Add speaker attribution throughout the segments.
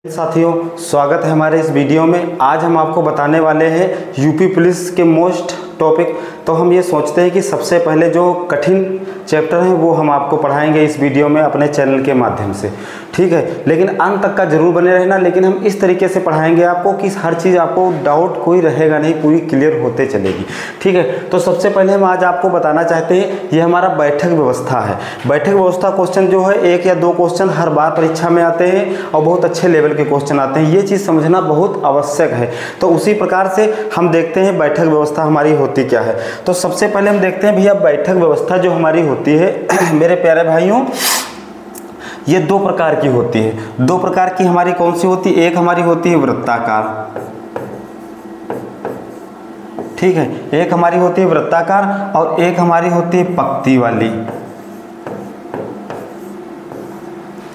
Speaker 1: साथियों, स्वागत है हमारे इस वीडियो में। आज हम आपको बताने वाले हैं यूपी पुलिस के मोस्ट टॉपिक। तो हम ये सोचते हैं कि सबसे पहले जो कठिन चैप्टर हैं वो हम आपको पढ़ाएंगे इस वीडियो में अपने चैनल के माध्यम से, ठीक है। लेकिन अंत तक का जरूर बने रहना। लेकिन हम इस तरीके से पढ़ाएंगे आपको कि हर चीज़ आपको डाउट कोई रहेगा नहीं, पूरी क्लियर होते चलेगी, ठीक है। तो सबसे पहले हम आज आपको बताना चाहते हैं, ये हमारा बैठक व्यवस्था है। बैठक व्यवस्था क्वेश्चन जो है 1 या 2 क्वेश्चन हर बार परीक्षा में आते हैं और बहुत अच्छे लेवल के क्वेश्चन आते हैं। ये चीज़ समझना बहुत आवश्यक है। तो उसी प्रकार से हम देखते हैं बैठक व्यवस्था हमारी होती क्या है। तो सबसे पहले हम देखते हैं भैया, बैठक व्यवस्था जो हमारी होती है मेरे प्यारे भाइयों, ये 2 प्रकार की होती है। 2 प्रकार की हमारी कौन सी होती है? एक हमारी होती है वृत्ताकार, ठीक है। एक हमारी होती है वृत्ताकार और एक हमारी होती है पंक्ति वाली,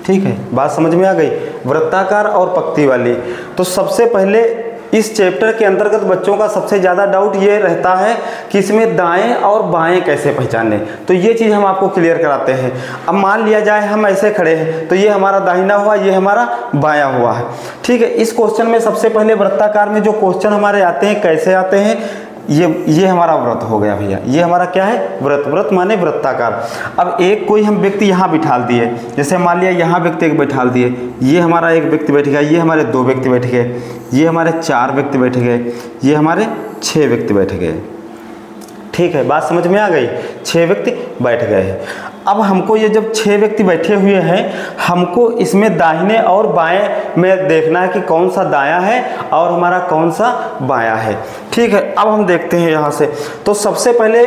Speaker 1: ठीक है। बात समझ में आ गई? वृत्ताकार और पंक्ति वाली। तो सबसे पहले इस चैप्टर के अंतर्गत बच्चों का सबसे ज़्यादा डाउट ये रहता है कि इसमें दाएं और बाएं कैसे पहचानें। तो ये चीज़ हम आपको क्लियर कराते हैं। अब मान लिया जाए हम ऐसे खड़े हैं, तो ये हमारा दाहिना हुआ, ये हमारा बायां हुआ है, ठीक है। इस क्वेश्चन में सबसे पहले वृत्ताकार में जो क्वेश्चन हमारे आते हैं कैसे आते हैं, ये हमारा व्रत हो गया भैया। ये हमारा क्या है? व्रत। व्रत माने वृत्ताकार। अब एक कोई हम व्यक्ति यहाँ बिठाल दिए, जैसे मान लिया यहाँ व्यक्ति एक बिठाल दिए, ये हमारा एक व्यक्ति बैठ गया, ये हमारे 2 व्यक्ति बैठ गए, ये हमारे 4 व्यक्ति बैठ गए, ये हमारे 6 व्यक्ति बैठ गए, ठीक है। बात समझ में आ गई? 6 व्यक्ति बैठ गए हैं। अब हमको ये जब 6 व्यक्ति बैठे हुए हैं, हमको इसमें दाहिने और बाएं में देखना है कि कौन सा दायां है और हमारा कौन सा बायां है, ठीक है। अब हम देखते हैं यहाँ से। तो सबसे पहले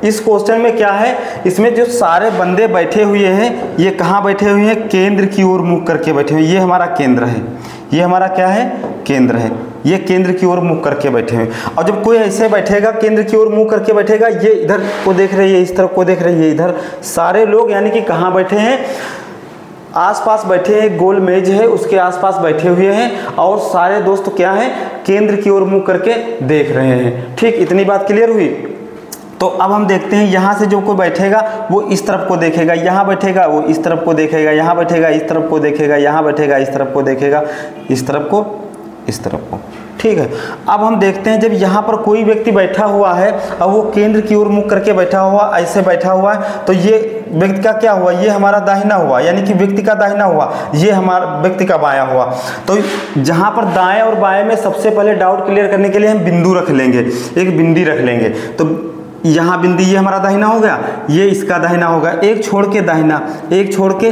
Speaker 1: इस क्वेश्चन में क्या है, इसमें जो सारे बंदे बैठे हुए हैं ये कहाँ बैठे हुए हैं? केंद्र की ओर मुख करके बैठे हुए हैं। ये हमारा केंद्र है, ये हमारा क्या है? केंद्र है। ये केंद्र की ओर मुख करके बैठे हुए। और जब कोई ऐसे बैठेगा केंद्र की ओर मुख करके बैठेगा, ये इधर को देख रही है, इस तरफ को देख रही है, इधर सारे लोग यानी कि कहाँ बैठे हैं? आसपास बैठे हैं। गोल मेज है उसके आसपास बैठे हुए हैं और सारे दोस्त क्या हैं? केंद्र की ओर मुख करके देख रहे हैं, ठीक। इतनी बात क्लियर हुई? तो अब हम देखते हैं यहाँ से जो कोई बैठेगा वो इस तरफ को देखेगा, यहाँ बैठेगा वो इस तरफ को देखेगा, यहाँ बैठेगा इस तरफ को देखेगा, यहाँ बैठेगा इस तरफ को देखेगा, इस तरफ को, इस तरफ को, ठीक है। अब हम देखते हैं जब यहाँ पर कोई व्यक्ति बैठा हुआ है और वो केंद्र की ओर मुख करके बैठा हुआ, ऐसे बैठा हुआ है, तो ये व्यक्ति का क्या हुआ? ये हमारा दाहिना हुआ, यानी कि व्यक्ति का दाहिना हुआ, ये हमारा व्यक्ति का बायां हुआ। तो जहाँ पर दाएं और बाएं में सबसे पहले डाउट क्लियर करने के लिए हम बिंदु रख लेंगे, एक बिंदी रख लेंगे। तो यहाँ बिंदी, ये हमारा दाहिना हो गया, ये इसका दाहिना होगा। एक छोड़ के दाहिना, एक छोड़ के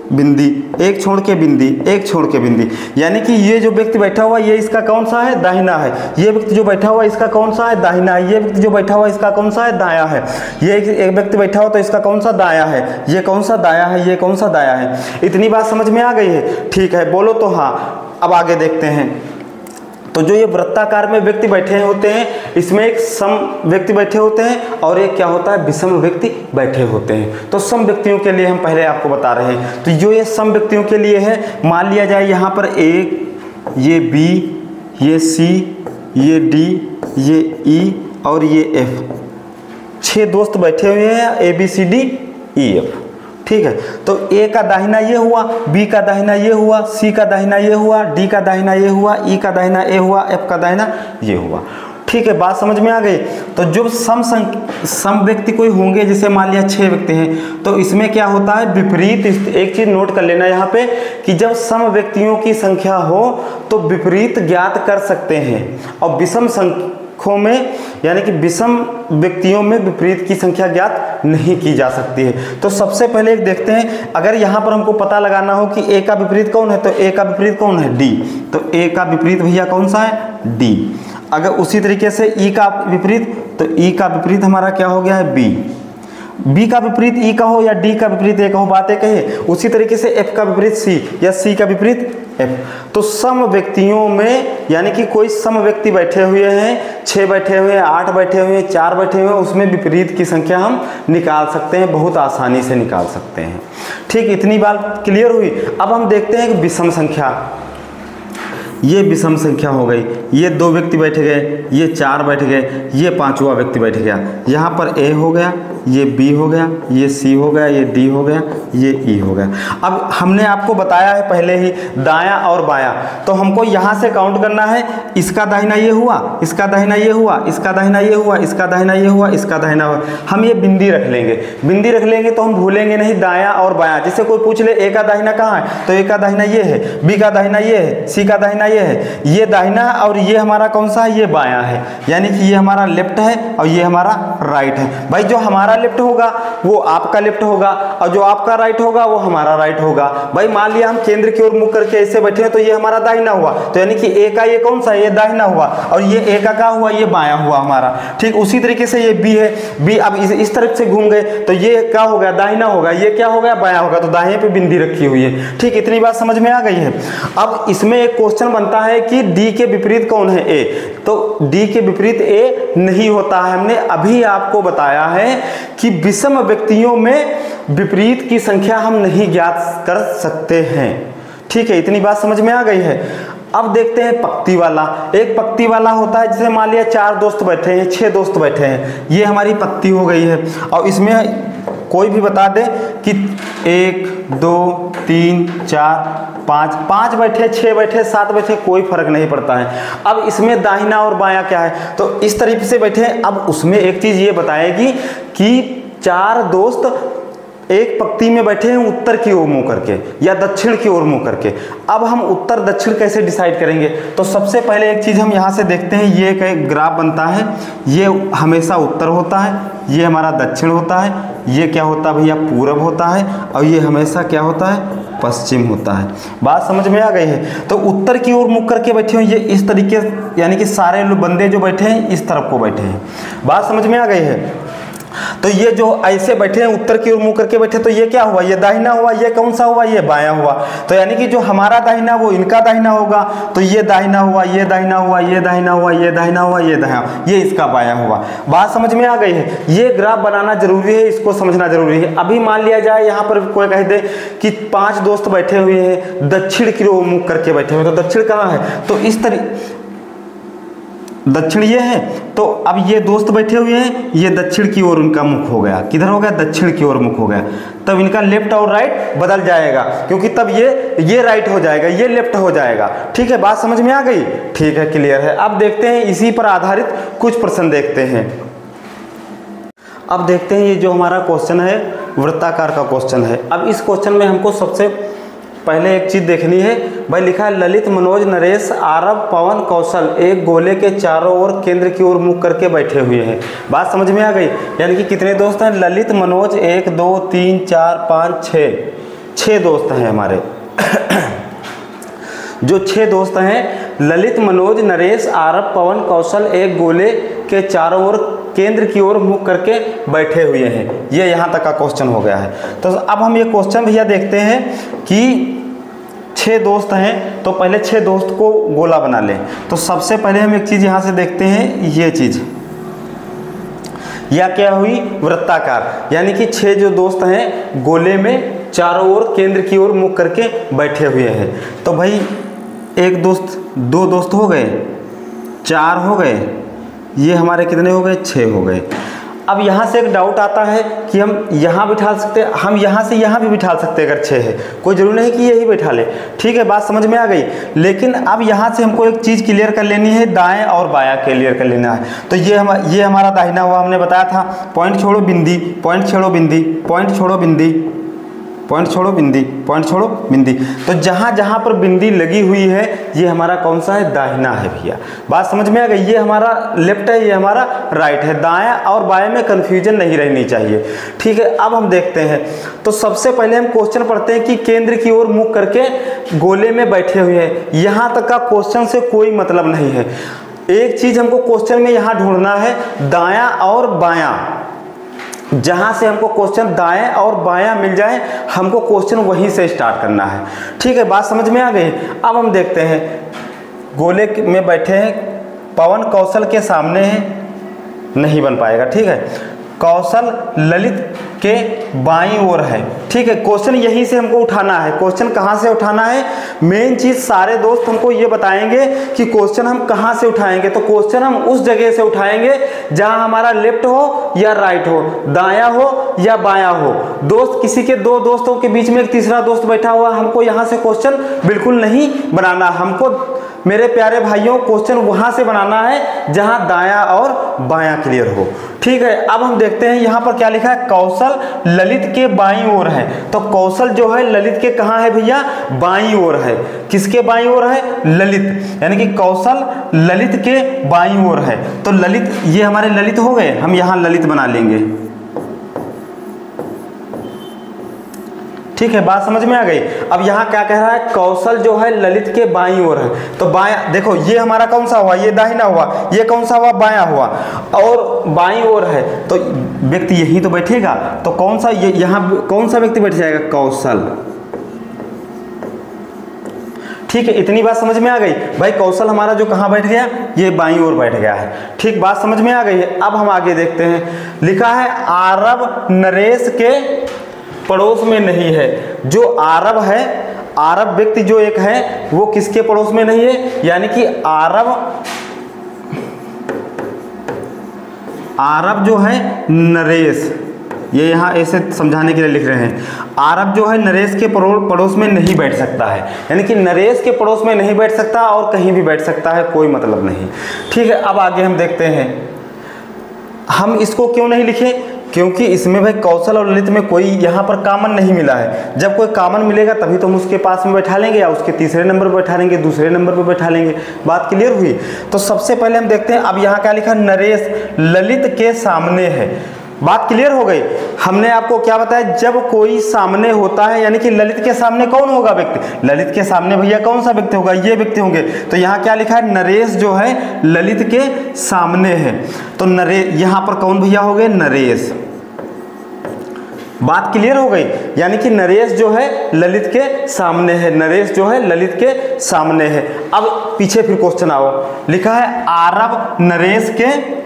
Speaker 1: बिंदी, एक छोड़ के बिंदी, एक छोड़ के बिंदी, यानी कि ये जो व्यक्ति बैठा हुआ ये इसका कौन सा है? दाहिना है। ये व्यक्ति जो बैठा हुआ इसका कौन सा है? दाहिना है। ये व्यक्ति जो बैठा हुआ इसका कौन सा है? दायां है। ये एक व्यक्ति बैठा हुआ तो इसका कौन सा? दायां है। ये कौन सा? दायां है। ये कौन सा? दायां है। इतनी बात समझ में आ गई है? ठीक है, बोलो तो हाँ। अब आगे देखते हैं। तो जो ये वृत्ताकार में व्यक्ति बैठे होते हैं, इसमें एक सम व्यक्ति बैठे होते हैं और एक क्या होता है? विषम व्यक्ति बैठे होते हैं। तो सम व्यक्तियों के लिए हम पहले आपको बता रहे हैं। तो जो ये सम व्यक्तियों के लिए है, मान लिया जाए यहाँ पर एक, ये बी, ये सी, ये डी, ये ई और ये एफ, 6 दोस्त बैठे हुए हैं, ABCD EF, ठीक है। तो ए का दाहिना ये हुआ, बी का दाहिना ये हुआ, सी का दाहिना ये हुआ, डी का दाहिना ये हुआ, ई का दाहिना ए हुआ, एफ का दाहिना ये हुआ, ठीक है। बात समझ में आ गई? तो जो सम व्यक्ति कोई होंगे, जैसे मान लिया 6 व्यक्ति हैं, तो इसमें क्या होता है? विपरीत। एक चीज नोट कर लेना यहाँ पे कि जब सम व्यक्तियों की संख्या हो तो विपरीत ज्ञात कर सकते हैं, और विषम संख्याओं में यानी कि विषम व्यक्तियों में विपरीत की संख्या ज्ञात नहीं की जा सकती है। तो सबसे पहले एक देखते हैं, अगर यहाँ पर हमको पता लगाना हो कि ए का विपरीत कौन है, तो ए का विपरीत कौन है? डी। तो ए का विपरीत भैया कौन सा है? डी। अगर उसी तरीके से ई का विपरीत, तो ई का विपरीत हमारा क्या हो गया है? बी। बी का विपरीत ई का हो या डी का विपरीत ए का हो, बातें कहे। उसी तरीके से एफ का विपरीत सी या सी का विपरीत एफ। तो सम व्यक्तियों में यानी कि कोई सम व्यक्ति बैठे हुए हैं, 6 बैठे हुए हैं, 8 बैठे हुए हैं, 4 बैठे हुए हैं, उसमें विपरीत की संख्या हम निकाल सकते हैं, बहुत आसानी से निकाल सकते हैं, ठीक। इतनी बात क्लियर हुई? अब हम देखते हैं कि विषम संख्या। ये विषम संख्या हो गई। ये 2 व्यक्ति बैठ गए, ये 4 बैठ गए, ये 5वां व्यक्ति बैठ गया। यहाँ पर ए हो गया, ये बी हो गया, ये सी हो गया, ये डी हो गया, ये ई हो गया। अब हमने आपको बताया है पहले ही दायां और बायां, तो हमको यहाँ से काउंट करना है। इसका दाहिना ये हुआ, इसका दाहिना ये हुआ, इसका दाहिना ये हुआ, इसका दाहिना ये हुआ, इसका दाहिना हुआ। हम ये बिंदी रख लेंगे, बिंदी रख लेंगे तो हम भूलेंगे नहीं दायां और बायां। जैसे कोई पूछ ले ए का दाहिना कहाँ है, तो ए का दाहिना ये है, बी का दाहिना ये है, सी का दाहिना ये है, ये दाहिना है और ये हमारा कौन सा है, ये बायां है। यानी कि ये हमारा लेफ्ट है और ये हमारा राइट है। भाई जो हमारा लेफ्ट होगा वो आपका लेफ्ट होगा और जो आपका राइट होगा वो हमारा राइट होगा। भाई मान लिया हम केंद्र की ओर मुख करके ऐसे बैठे हैं तो ये हमारा दाहिना हुआ, तो यानी कि ए का ये कौन सा है, ये दाहिना हुआ और ये ए का क्या हुआ, ये बायां हुआ हमारा। ठीक उसी तरीके से ये बी है, बी अब इस तरफ से घूम गए तो ये क्या हो गया, दाहिना होगा, ये क्या हो गया, बायां होगा, तो दाहिने पे बिंदी रखी हुई है। ठीक इतनी बात समझ में आ गई है। अब इसमें एक क्वेश्चन बनता है कि डी के विपरीत कौन है, ए, तो डी के विपरीत ए नहीं होता है। हमने अभी आपको बताया है कि विषम व्यक्तियों में विपरीत की संख्या हम नहीं ज्ञात कर सकते हैं। ठीक है, इतनी बात समझ में आ गई है। अब देखते हैं पक्ति वाला। एक पक्ति वाला होता है, जैसे मान लिया 4 दोस्त बैठे हैं, 6 दोस्त बैठे हैं, ये हमारी पक्ति हो गई है। और इसमें कोई भी बता दे कि 1 2 3 4 5 बैठे, 6 बैठे, 7 बैठे, कोई फर्क नहीं पड़ता है। अब इसमें दाहिना और बायां क्या है, तो इस तरीके से बैठे हैं। अब उसमें एक चीज ये बताएगी कि 4 दोस्त एक पंक्ति में बैठे हैं उत्तर की ओर मुंह करके या दक्षिण की ओर मुंह करके। अब हम उत्तर दक्षिण कैसे डिसाइड करेंगे, तो सबसे पहले एक चीज़ हम यहाँ से देखते हैं, ये एक ग्राफ बनता है, ये हमेशा उत्तर होता है, ये हमारा दक्षिण होता है, ये क्या होता है भैया पूरब होता है, और ये हमेशा क्या होता है पश्चिम होता है। बात समझ में आ गई है। तो उत्तर की ओर मुख करके बैठे हो ये इस तरीके, यानी कि सारे बंदे जो बैठे हैं इस तरफ को बैठे हैं। बात समझ में आ गई है। तो ये जो ऐसे बैठे हैं उत्तर की ओर मुंह करके बैठे, तो ये क्या हुआ, ये दाहिना हुआ, ये कौन सा हुआ, ये बायां हुआ। तो यानी कि जो हमारा दाहिना वो इनका दाहिना होगा, तो ये दाहिना हुआ, ये दाहिना हुआ, ये दाहिना हुआ, ये दाहिना हुआ, ये दाहिना, ये इसका बायां हुआ। बात समझ में आ गई है। ये ग्राफ बनाना जरूरी है, इसको समझना जरूरी है। अभी मान लिया जाए यहाँ पर कोई कह दे कि 5 दोस्त बैठे हुए हैं दक्षिण की ओर मुख करके बैठे हुए, तो दक्षिण कहाँ है, तो इस तरीके दक्षिण ये है। तो अब ये दोस्त बैठे हुए हैं, ये दक्षिण की ओर उनका मुख हो गया, किधर हो गया, दक्षिण की ओर मुख हो गया। तब इनका लेफ्ट और राइट बदल जाएगा, क्योंकि तब ये राइट हो जाएगा, ये लेफ्ट हो जाएगा। ठीक है, बात समझ में आ गई। ठीक है, क्लियर है। अब देखते हैं इसी पर आधारित कुछ प्रश्न देखते हैं। अब देखते हैं ये जो हमारा क्वेश्चन है वृत्ताकार का क्वेश्चन है। अब इस क्वेश्चन में हमको सबसे पहले एक चीज़ देखनी है। भाई लिखा है ललित मनोज नरेश आरव पवन कौशल एक गोले के चारों ओर केंद्र की ओर मुख करके बैठे हुए हैं। बात समझ में आ गई। यानी कि कितने दोस्त हैं, ललित मनोज 1 2 3 4 5 6 दोस्त हैं हमारे। जो 6 दोस्त हैं ललित मनोज नरेश आरव पवन कौशल एक गोले के चारों ओर केंद्र की ओर मुख करके बैठे हुए हैं। ये यहाँ तक का क्वेश्चन हो गया है। तो अब हम ये क्वेश्चन भैया देखते हैं कि 6 दोस्त हैं, तो पहले 6 दोस्त को गोला बना लें। तो सबसे पहले हम एक चीज़ यहाँ से देखते हैं, ये चीज़ या क्या हुई वृत्ताकार, यानी कि 6 जो दोस्त हैं गोले में चारों ओर केंद्र की ओर मुख करके बैठे हुए हैं। तो भाई एक दोस्त 2 दोस्त हो गए, 4 हो गए, ये हमारे कितने हो गए 6 हो गए। अब यहाँ से एक डाउट आता है कि हम यहाँ बिठा सकते हैं, हम यहाँ से यहाँ भी बिठा सकते हैं अगर 6 है, कोई जरूरी नहीं कि यही बैठा ले। ठीक है, बात समझ में आ गई। लेकिन अब यहाँ से हमको एक चीज़ क्लियर कर लेनी है, दाएं और बायां क्लियर कर लेना है। तो ये हमारा दाहिना हुआ, हमने बताया था पॉइंट छोड़ो बिंदी, पॉइंट छोड़ो बिंदी, पॉइंट छोड़ो बिंदी, पॉइंट छोड़ो बिंदी, पॉइंट छोड़ो बिंदी। तो जहाँ जहाँ पर बिंदी लगी हुई है ये हमारा कौन सा है, दाहिना है भैया। बात समझ में आ गई। ये हमारा लेफ्ट है, ये हमारा राइट है। दायां और बाएं में कन्फ्यूजन नहीं रहनी चाहिए। ठीक है, अब हम देखते हैं। तो सबसे पहले हम क्वेश्चन पढ़ते हैं कि केंद्र की ओर मुख करके गोले में बैठे हुए हैं। यहाँ तक का क्वेश्चन से कोई मतलब नहीं है। एक चीज़ हमको क्वेश्चन में यहाँ ढूंढना है, दायां और बायां। जहाँ से हमको क्वेश्चन दाएं और बायां मिल जाए हमको क्वेश्चन वहीं से स्टार्ट करना है। ठीक है, बात समझ में आ गई। अब हम देखते हैं गोले में बैठे हैं, पवन कौशल के सामने है, नहीं बन पाएगा। ठीक है, कौशल ललित के बाईं ओर है। ठीक है, क्वेश्चन यहीं से हमको उठाना है। क्वेश्चन कहाँ से उठाना है, मेन चीज सारे दोस्त हमको ये बताएंगे कि क्वेश्चन हम कहाँ से उठाएंगे। तो क्वेश्चन हम उस जगह से उठाएंगे जहां हमारा लेफ्ट हो या राइट हो, दायां हो या बायां हो। दोस्त किसी के दो दोस्तों के बीच में एक तीसरा दोस्त बैठा हुआ, हमको यहाँ से क्वेश्चन बिल्कुल नहीं बनाना। हमको मेरे प्यारे भाइयों क्वेश्चन वहां से बनाना है जहां दायां और बायां क्लियर हो। ठीक है, अब हम देखते हैं यहाँ पर क्या लिखा है, कौशल ललित के बाईं ओर है। तो कौशल जो है ललित के कहाँ है भैया, बाईं ओर है। किसके बाईं ओर है, ललित, यानी कि कौशल ललित के बाईं ओर है। तो ललित, ये हमारे ललित हो गए, हम यहाँ ललित बना लेंगे। ठीक है, बात समझ में आ गई। अब यहाँ क्या कह रहा है, कौशल जो है ललित के बाईं ओर है। तो बायां, देखो ये हमारा कौन सा हुआ, ये दाहिना हुआ, ये कौन सा हुआ, बायां हुआ, और बाईं ओर है तो व्यक्ति यही तो बैठेगा। तो कौन सा, ये यहाँ कौन सा व्यक्ति बैठ जाएगा, कौशल। ठीक है, इतनी बात समझ में आ गई भाई। कौशल हमारा जो कहाँ बैठ गया, ये बाईं ओर बैठ गया है। ठीक, बात समझ में आ गई है। अब हम आगे देखते हैं, लिखा है आरव नरेश के पड़ोस में नहीं है। जो आरव है, आरव व्यक्ति जो एक है वो किसके पड़ोस में नहीं है, यानी कि आरव जो है नरेश, ये यहाँ ऐसे समझाने के लिए लिख रहे हैं, आरव जो है नरेश के पड़ोस में नहीं बैठ सकता है। यानी कि नरेश के पड़ोस में नहीं बैठ सकता और कहीं भी बैठ सकता है, कोई मतलब नहीं। ठीक है, अब आगे हम देखते हैं, हम इसको क्यों नहीं लिखे, क्योंकि इसमें भाई कौशल और ललित में कोई यहाँ पर कॉमन नहीं मिला है। जब कोई कॉमन मिलेगा तभी तो हम उसके पास में बैठा लेंगे, या उसके तीसरे नंबर पर बैठा लेंगे, दूसरे नंबर पर बैठा लेंगे। बात क्लियर हुई। तो सबसे पहले हम देखते हैं, अब यहाँ क्या लिखा, नरेश ललित के सामने है। बात क्लियर हो गई। हमने आपको क्या बताया, जब कोई सामने होता है, यानी कि ललित के सामने कौन होगा व्यक्ति, ललित के सामने भैया कौन सा व्यक्ति होगा, ये व्यक्ति होंगे। तो यहाँ क्या लिखा है, नरेश जो है ललित के सामने है। तो नरेश, यहाँ पर कौन भैया हो गए, नरेश। बात क्लियर हो गई, यानी कि नरेश जो है ललित के सामने है, नरेश जो है ललित के सामने है। अब पीछे फिर क्वेश्चन आओ, लिखा है आरव नरेश के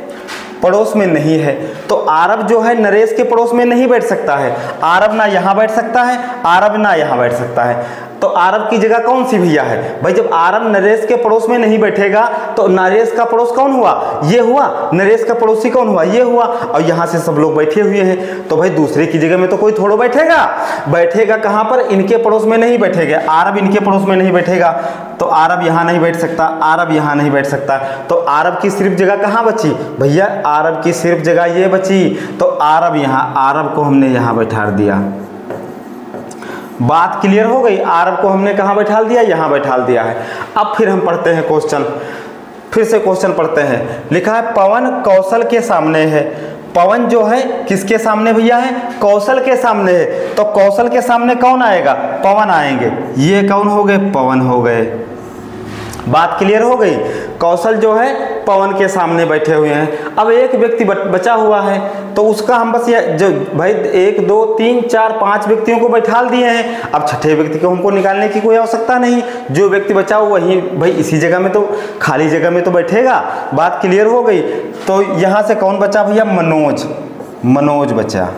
Speaker 1: पड़ोस में नहीं है। तो आरव जो है नरेश के पड़ोस में नहीं बैठ सकता है। आरव ना यहाँ बैठ सकता है, आरव ना यहाँ बैठ सकता है। तो आरव की जगह कौन सी भैया है भाई, जब आरव नरेश के पड़ोस में नहीं बैठेगा तो नरेश का पड़ोस कौन हुआ, ये हुआ, नरेश का पड़ोसी कौन हुआ, ये हुआ, और यहाँ से सब लोग बैठे हुए हैं। तो भाई दूसरे की जगह में तो कोई थोड़ा बैठेगा, बैठेगा कहाँ पर, इनके पड़ोस में नहीं बैठेगा। आरव इनके पड़ोस में नहीं बैठेगा, तो आरव यहाँ नहीं बैठ सकता, आरव यहाँ नहीं बैठ सकता। तो आरव की सिर्फ जगह कहाँ बची भैया, आरव की सिर्फ जगह ये बची। तो आरव यहाँ, आरव को हमने यहाँ बैठा दिया। बात क्लियर हो गई, आरव को हमने कहाँ बैठा दिया, यहाँ बैठा दिया है। अब फिर हम पढ़ते हैं क्वेश्चन, फिर से क्वेश्चन पढ़ते हैं। लिखा है पवन कौशल के सामने है। पवन जो है किसके सामने भैया है, कौशल के सामने है। तो कौशल के सामने कौन आएगा, पवन आएंगे। ये कौन हो गए, पवन हो गए। बात क्लियर हो गई। कौशल जो है पवन के सामने बैठे हुए हैं। अब एक व्यक्ति बचा हुआ है, तो उसका हम बस ये जो भाई 1 2 3 4 5 व्यक्तियों को बैठा दिए हैं। अब छठे व्यक्ति को हमको निकालने की कोई आवश्यकता नहीं, जो व्यक्ति बचा हुआ वही भाई इसी जगह में, तो खाली जगह में तो बैठेगा। बात क्लियर हो गई। तो यहाँ से कौन बचा भैया, मनोज, मनोज बचा।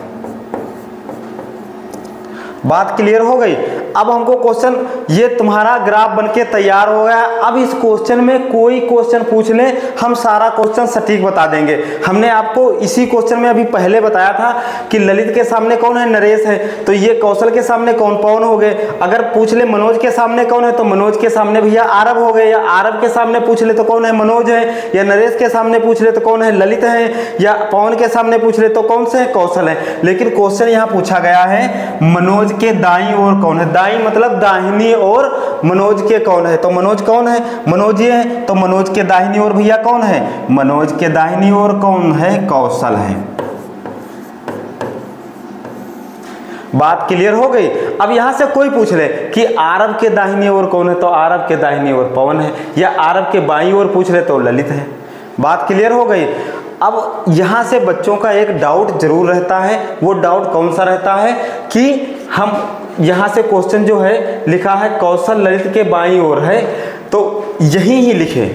Speaker 1: बात क्लियर हो गई। अब हमको क्वेश्चन, ये तुम्हारा ग्राफ बनके तैयार हो गया। अब इस क्वेश्चन में कोई क्वेश्चन पूछ ले, हम सारा क्वेश्चन सटीक बता देंगे। हमने आपको इसी क्वेश्चन में अभी पहले बताया था कि ललित के सामने कौन है, नरेश है। तो ये कौशल के सामने कौन, पवन हो गए। अगर पूछ ले मनोज के सामने कौन है, तो मनोज के सामने भैया आरव हो गए। या आरव के सामने पूछ ले तो कौन है, मनोज है। या नरेश के सामने पूछ ले तो कौन है, ललित है। या पवन के सामने पूछ ले तो कौन से है, कौशल है। लेकिन क्वेश्चन यहाँ पूछा गया है मनोज के दाईं ओर कौन है। दाईं मतलब दाहिनी ओर मनोज के कौन है। तो मनोज कौन है, मनोज ये है। तो मनोज के दाहिनी ओर भैया कौन है, मनोज के दाहिनी ओर कौन है, कौशल है। बात क्लियर हो गई। अब यहां से कोई पूछ ले कि आरव के दाहिनी ओर कौन है, तो आरव के दाहिनी ओर पवन है। या आरव के बाईं ओर पूछ ले तो ललित है। बात क्लियर हो गई। अब यहाँ से बच्चों का एक डाउट जरूर रहता है। वो डाउट कौन सा रहता है कि हम यहाँ से क्वेश्चन जो है लिखा है कौशल ललित के बाईं ओर है, तो यही ही लिखे।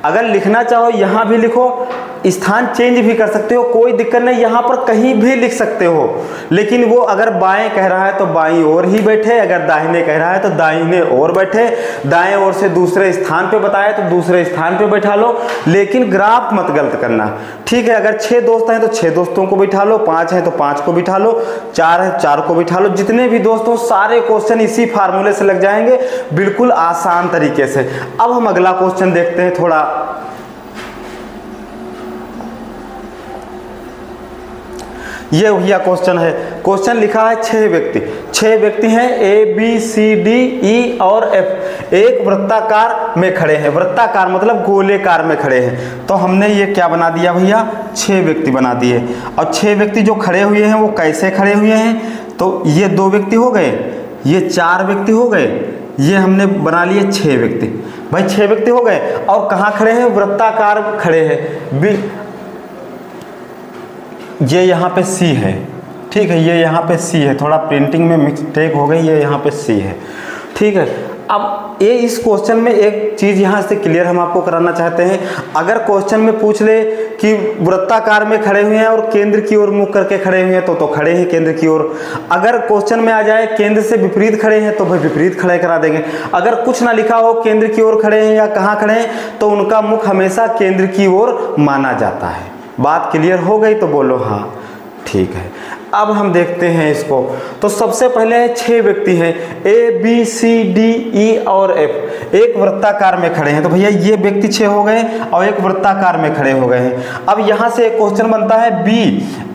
Speaker 1: अगर लिखना चाहो यहाँ भी लिखो, स्थान चेंज भी कर सकते हो, कोई दिक्कत नहीं, यहाँ पर कहीं भी लिख सकते हो। लेकिन वो अगर बाएं कह रहा है तो बाईं ओर ही बैठे, अगर दाहिने कह रहा है तो दाहिने ओर बैठे, दाएं ओर से दूसरे स्थान पे बताया तो दूसरे स्थान पे बैठा लो, लेकिन ग्राफ मत गलत करना, ठीक है। अगर 6 दोस्त हैं तो 6 दोस्तों को बिठा लो, 5 हैं तो 5 को बिठा लो, 4 है 4 को बिठा लो, जितने भी दोस्त हो सारे क्वेश्चन इसी फार्मूले से लग जाएंगे, बिल्कुल आसान तरीके से। अब हम अगला क्वेश्चन देखते हैं थोड़ा। ये भैया क्वेश्चन है, क्वेश्चन लिखा है 6 व्यक्ति हैं, A B C D E और F एक वृत्ताकार में खड़े हैं, वृत्ताकार मतलब गोलेकार में खड़े हैं। तो हमने ये क्या बना दिया भैया, 6 व्यक्ति बना दिए। और 6 व्यक्ति जो खड़े हुए हैं वो कैसे खड़े हुए हैं, तो ये 2 व्यक्ति हो गए, ये 4 व्यक्ति हो गए, ये हमने बना लिए 6 व्यक्ति। भाई 6 व्यक्ति हो गए, और कहाँ खड़े हैं, वृत्ताकार खड़े हैं। ये यहाँ पे C है, ठीक है, ये यहाँ पे C है, थोड़ा प्रिंटिंग में मिस्टेक हो गई, ये यहाँ पे C है, ठीक है। अब ये इस क्वेश्चन में एक चीज़ यहाँ से क्लियर हम आपको कराना चाहते हैं। अगर क्वेश्चन में पूछ ले कि वृत्ताकार में खड़े हुए हैं और केंद्र की ओर मुख करके खड़े हुए हैं तो खड़े हैं केंद्र की ओर। अगर क्वेश्चन में आ जाए केंद्र से विपरीत खड़े हैं तो भाई विपरीत खड़े करा देंगे। अगर कुछ ना लिखा हो केंद्र की ओर खड़े हैं या कहाँ खड़े हैं, तो उनका मुख हमेशा केंद्र की ओर माना जाता है। बात क्लियर हो गई तो बोलो हाँ, ठीक है। अब हम देखते हैं इसको। तो सबसे पहले 6 व्यक्ति हैं, A B C D E और F एक वृत्ताकार में खड़े हैं। तो भैया ये व्यक्ति 6 हो गए और एक वृत्ताकार में खड़े हो गए हैं। अब यहाँ से एक क्वेश्चन बनता है, B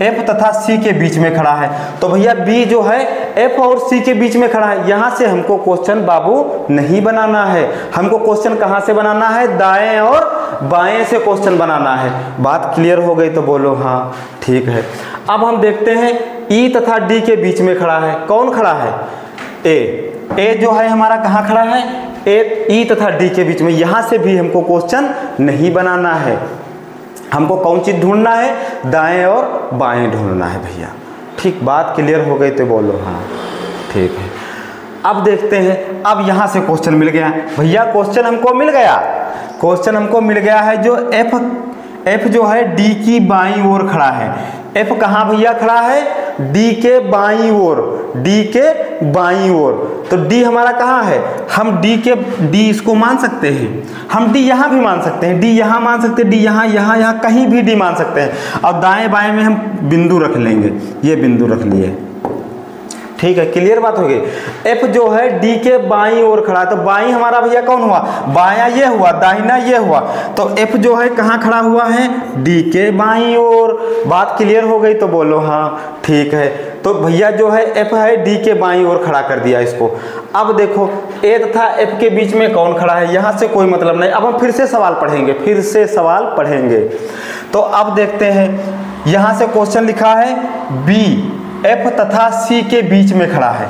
Speaker 1: F तथा C के बीच में खड़ा है। तो भैया B जो है F और C के बीच में खड़ा है। यहाँ से हमको क्वेश्चन बाबू नहीं बनाना है, हमको क्वेश्चन कहाँ से बनाना है, दाएं और बाएं से क्वेश्चन बनाना है। बात क्लियर हो गई तो बोलो हाँ, ठीक है। अब हम देखते हैं E तथा D के बीच में खड़ा है, कौन खड़ा है, A जो है हमारा कहाँ खड़ा है, E तथा D के बीच में। यहाँ से भी हमको क्वेश्चन नहीं बनाना है, हमको कौन चीज़ ढूंढना है, दाएं और बाएं ढूंढना है भैया, ठीक। बात क्लियर हो गई तो बोलो हाँ, ठीक है। अब देखते हैं, अब यहाँ से क्वेश्चन मिल गया भैया, क्वेश्चन हमको मिल गया, क्वेश्चन हमको मिल गया है जो F जो है D की बाईं ओर खड़ा है। F कहाँ भैया खड़ा है, D के बाईं ओर, D के बाईं ओर। तो D हमारा कहाँ है, हम D इसको मान सकते हैं, हम D यहाँ भी मान सकते हैं, D यहाँ मान सकते हैं, D यहाँ कहीं भी D मान सकते हैं। और दाएं बाएं में हम बिंदु रख लेंगे, ये बिंदु रख लिए, ठीक है। क्लियर बात हो गई। F जो है D के बाईं ओर खड़ा है। तो बाईं हमारा भैया कौन हुआ, बायां ये हुआ, दाहिना ये हुआ। तो F जो है कहाँ खड़ा हुआ है, D के बाईं ओर। बात क्लियर हो गई तो बोलो हाँ, ठीक है। तो भैया जो है F है D के बाईं ओर खड़ा कर दिया इसको। अब देखो A तथा F के बीच में कौन खड़ा है, यहाँ से कोई मतलब नहीं। अब हम फिर से सवाल पढ़ेंगे, तो अब देखते हैं, यहाँ से क्वेश्चन लिखा है B F तथा C के बीच में खड़ा है।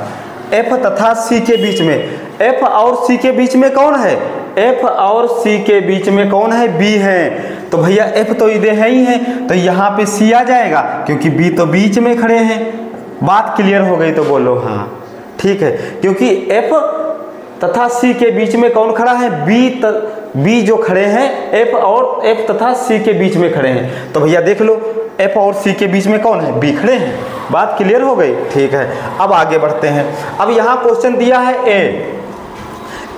Speaker 1: F तथा C के बीच में, F और C के बीच में कौन है, F और C के बीच में कौन है, B है। तो भैया F तो इधर है ही है, तो यहाँ पे C आ जाएगा क्योंकि B तो बीच में खड़े हैं। बात क्लियर हो गई तो बोलो हाँ, ठीक है। क्योंकि F तथा C के बीच में कौन खड़ा है, B जो खड़े हैं F और F तथा C के बीच में खड़े हैं। तो भैया देख लो F और C के बीच में कौन है, B खड़े हैं। बात क्लियर हो गई, ठीक है। अब आगे बढ़ते हैं। अब यहाँ क्वेश्चन दिया है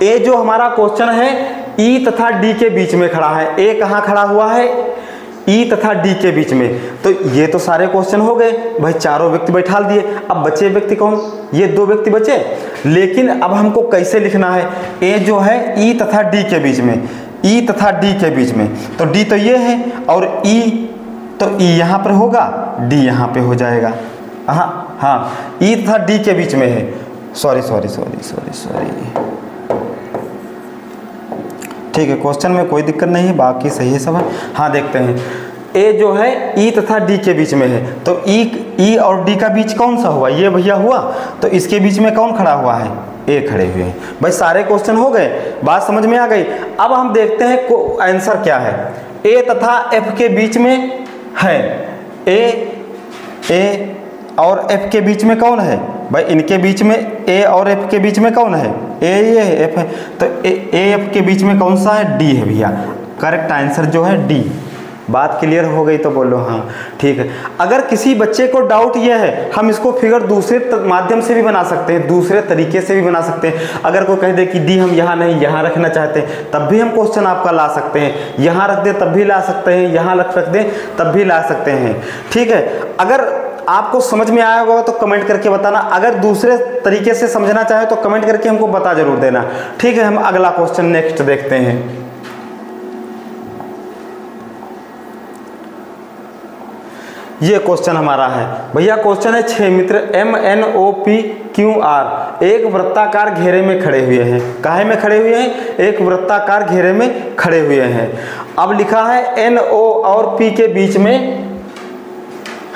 Speaker 1: A जो हमारा क्वेश्चन है E तथा D के बीच में खड़ा है। A कहाँ खड़ा हुआ है, E तथा D के बीच में। तो ये तो सारे क्वेश्चन हो गए भाई, चारों व्यक्ति बैठा दिए। अब बचे व्यक्ति कौन, ये 2 व्यक्ति बचे। लेकिन अब हमको कैसे लिखना है, A जो है E तथा D के बीच में, E तथा D के बीच में। तो D तो ये है और E तो E यहाँ पर होगा, D यहाँ पे हो जाएगा। हाँ E तथा D के बीच में है। सॉरी, ठीक है। क्वेश्चन में कोई दिक्कत नहीं है, बाकी सही है सब। हाँ देखते हैं, A जो है E तथा D के बीच में है। तो E और D का बीच कौन सा हुआ, ये भैया हुआ। तो इसके बीच में कौन खड़ा हुआ है, A खड़े हुए हैं। भाई सारे क्वेश्चन हो गए, बात समझ में आ गई। अब हम देखते हैं आंसर क्या है। A तथा F के बीच में है, A और F के बीच में कौन है भाई, इनके बीच में A और F के बीच में कौन है, A ये है, F है। तो A F के बीच में कौन सा है, D है भैया। करेक्ट आंसर जो है डी। बात क्लियर हो गई तो बोलो हाँ, ठीक है। अगर किसी बच्चे को डाउट यह है, हम इसको फिगर दूसरे माध्यम से भी बना सकते हैं, दूसरे तरीके से भी बना सकते हैं। अगर कोई कह दे कि डी हम यहाँ नहीं यहाँ रखना चाहते हैं, तब भी हम क्वेश्चन आपका ला सकते हैं, यहाँ रख दे तब भी ला सकते हैं, यहाँ रख दें तब भी ला सकते हैं, ठीक है। अगर आपको समझ में आया होगा तो कमेंट करके बताना, अगर दूसरे तरीके से समझना चाहे तो कमेंट करके हमको बता जरूर देना, ठीक है। हम अगला क्वेश्चन नेक्स्ट देखते हैं। ये क्वेश्चन हमारा है भैया, क्वेश्चन है 6 मित्र MNOPQR एक वृत्ताकार घेरे में खड़े हुए हैं। काहे में खड़े हुए हैं? एक वृत्ताकार घेरे में खड़े हुए हैं। अब लिखा है NO और P के बीच में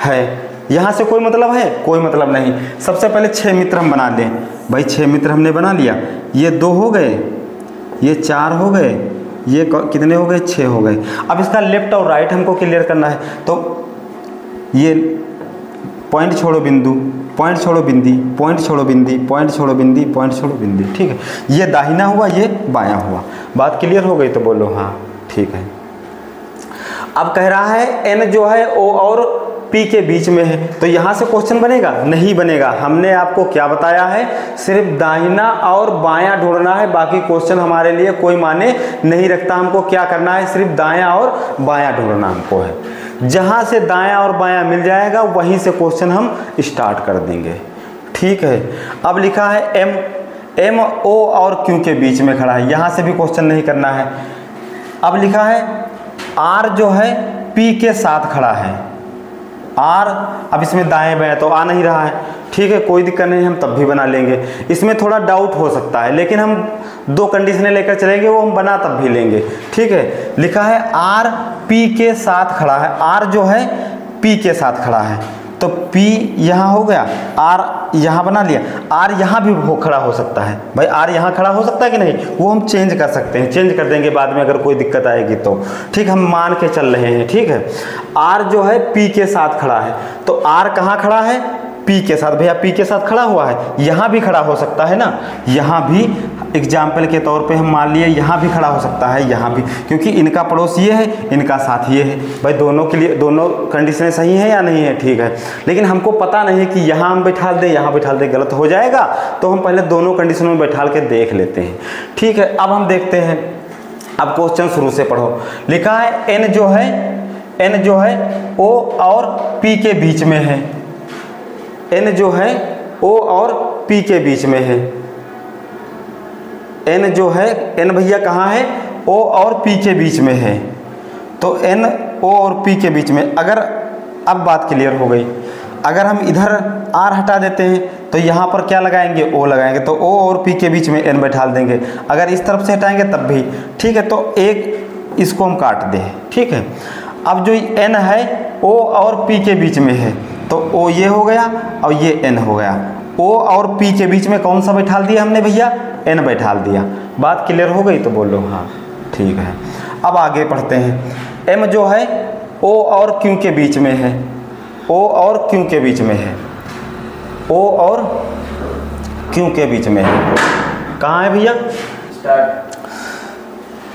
Speaker 1: है। यहाँ से कोई मतलब है? कोई मतलब नहीं। सबसे पहले 6 मित्र हम बना लें भाई। 6 मित्र हमने बना लिया, ये 2 हो गए, ये 4 हो गए, ये कितने हो गए? 6 हो गए। अब इसका लेफ्ट और राइट हमको क्लियर करना है, तो ये पॉइंट छोड़ो बिंदु, पॉइंट छोड़ो बिंदी, पॉइंट छोड़ो बिंदी, पॉइंट छोड़ो बिंदी, पॉइंट छोड़ो बिंदी, ठीक है। ये दाहिना हुआ, ये बायां हुआ। बात क्लियर हो गई तो बोलो हाँ, ठीक है। अब कह रहा है N जो है O और P के बीच में है, तो यहाँ से क्वेश्चन बनेगा? नहीं बनेगा। हमने आपको क्या बताया है? सिर्फ दाहिना और बायां ढूंढना है, बाकी क्वेश्चन हमारे लिए कोई माने नहीं रखता। हमको क्या करना है? सिर्फ दायां और बायां ढूंढना हमको है। जहाँ से दायां और बायां मिल जाएगा वहीं से क्वेश्चन हम स्टार्ट कर देंगे, ठीक है। अब लिखा है M O और Q के बीच में खड़ा है, यहाँ से भी क्वेश्चन नहीं करना है। अब लिखा है R जो है P के साथ खड़ा है। R अब इसमें दाएं बाएं तो आ नहीं रहा है, ठीक है, कोई दिक्कत नहीं, हम तब भी बना लेंगे। इसमें थोड़ा डाउट हो सकता है, लेकिन हम 2 कंडीशनें लेकर चलेंगे, वो हम बना तब भी लेंगे, ठीक है। लिखा है R P के साथ खड़ा है। R जो है P के साथ खड़ा है, तो P यहाँ हो गया, R यहाँ बना लिया। R यहाँ भी खड़ा हो सकता है भाई, R यहाँ खड़ा हो सकता है कि नहीं? वो हम चेंज कर सकते हैं, चेंज कर देंगे बाद में अगर कोई दिक्कत आएगी तो, ठीक। हम मान के चल रहे हैं, ठीक है। R जो है P के साथ खड़ा है, तो R कहाँ खड़ा है? P के साथ। भैया P के साथ खड़ा हुआ है, यहाँ भी खड़ा हो सकता है ना, यहाँ भी एग्जाम्पल के तौर पे हम मान लिए यहाँ भी खड़ा हो सकता है, यहाँ भी, क्योंकि इनका पड़ोस ये है, इनका साथ ये है। भाई दोनों के लिए दोनों कंडीशनें सही हैं या नहीं है? ठीक है। लेकिन हमको पता नहीं है कि यहाँ हम बैठा दें, यहाँ बैठा दें, गलत हो जाएगा, तो हम पहले दोनों कंडीशनों में बैठा के देख लेते हैं, ठीक है। अब हम देखते हैं, अब क्वेश्चन शुरू से पढ़ो। लिखा है N जो है O और P के बीच में है। N जो है O और P के बीच में है। N जो है, N भैया कहाँ है? O और P के बीच में है, तो N O और P के बीच में। अगर अब बात क्लियर हो गई, अगर हम इधर R हटा देते हैं तो यहाँ पर क्या लगाएंगे? O लगाएंगे, तो O और P के बीच में N बैठा देंगे। अगर इस तरफ से हटाएंगे तब भी, ठीक है। तो एक इसको हम काट दें, ठीक है। अब जो N है O और P के बीच में है, तो O ये हो गया और ये N हो गया। O और P के बीच में कौन सा बैठा दिया हमने भैया? N बैठा दिया। बात क्लियर हो गई तो बोलो हाँ, ठीक है। अब आगे पढ़ते हैं। M जो है O और Q के बीच में है, O और Q के बीच में है, O और Q के बीच में है। कहाँ है भैया?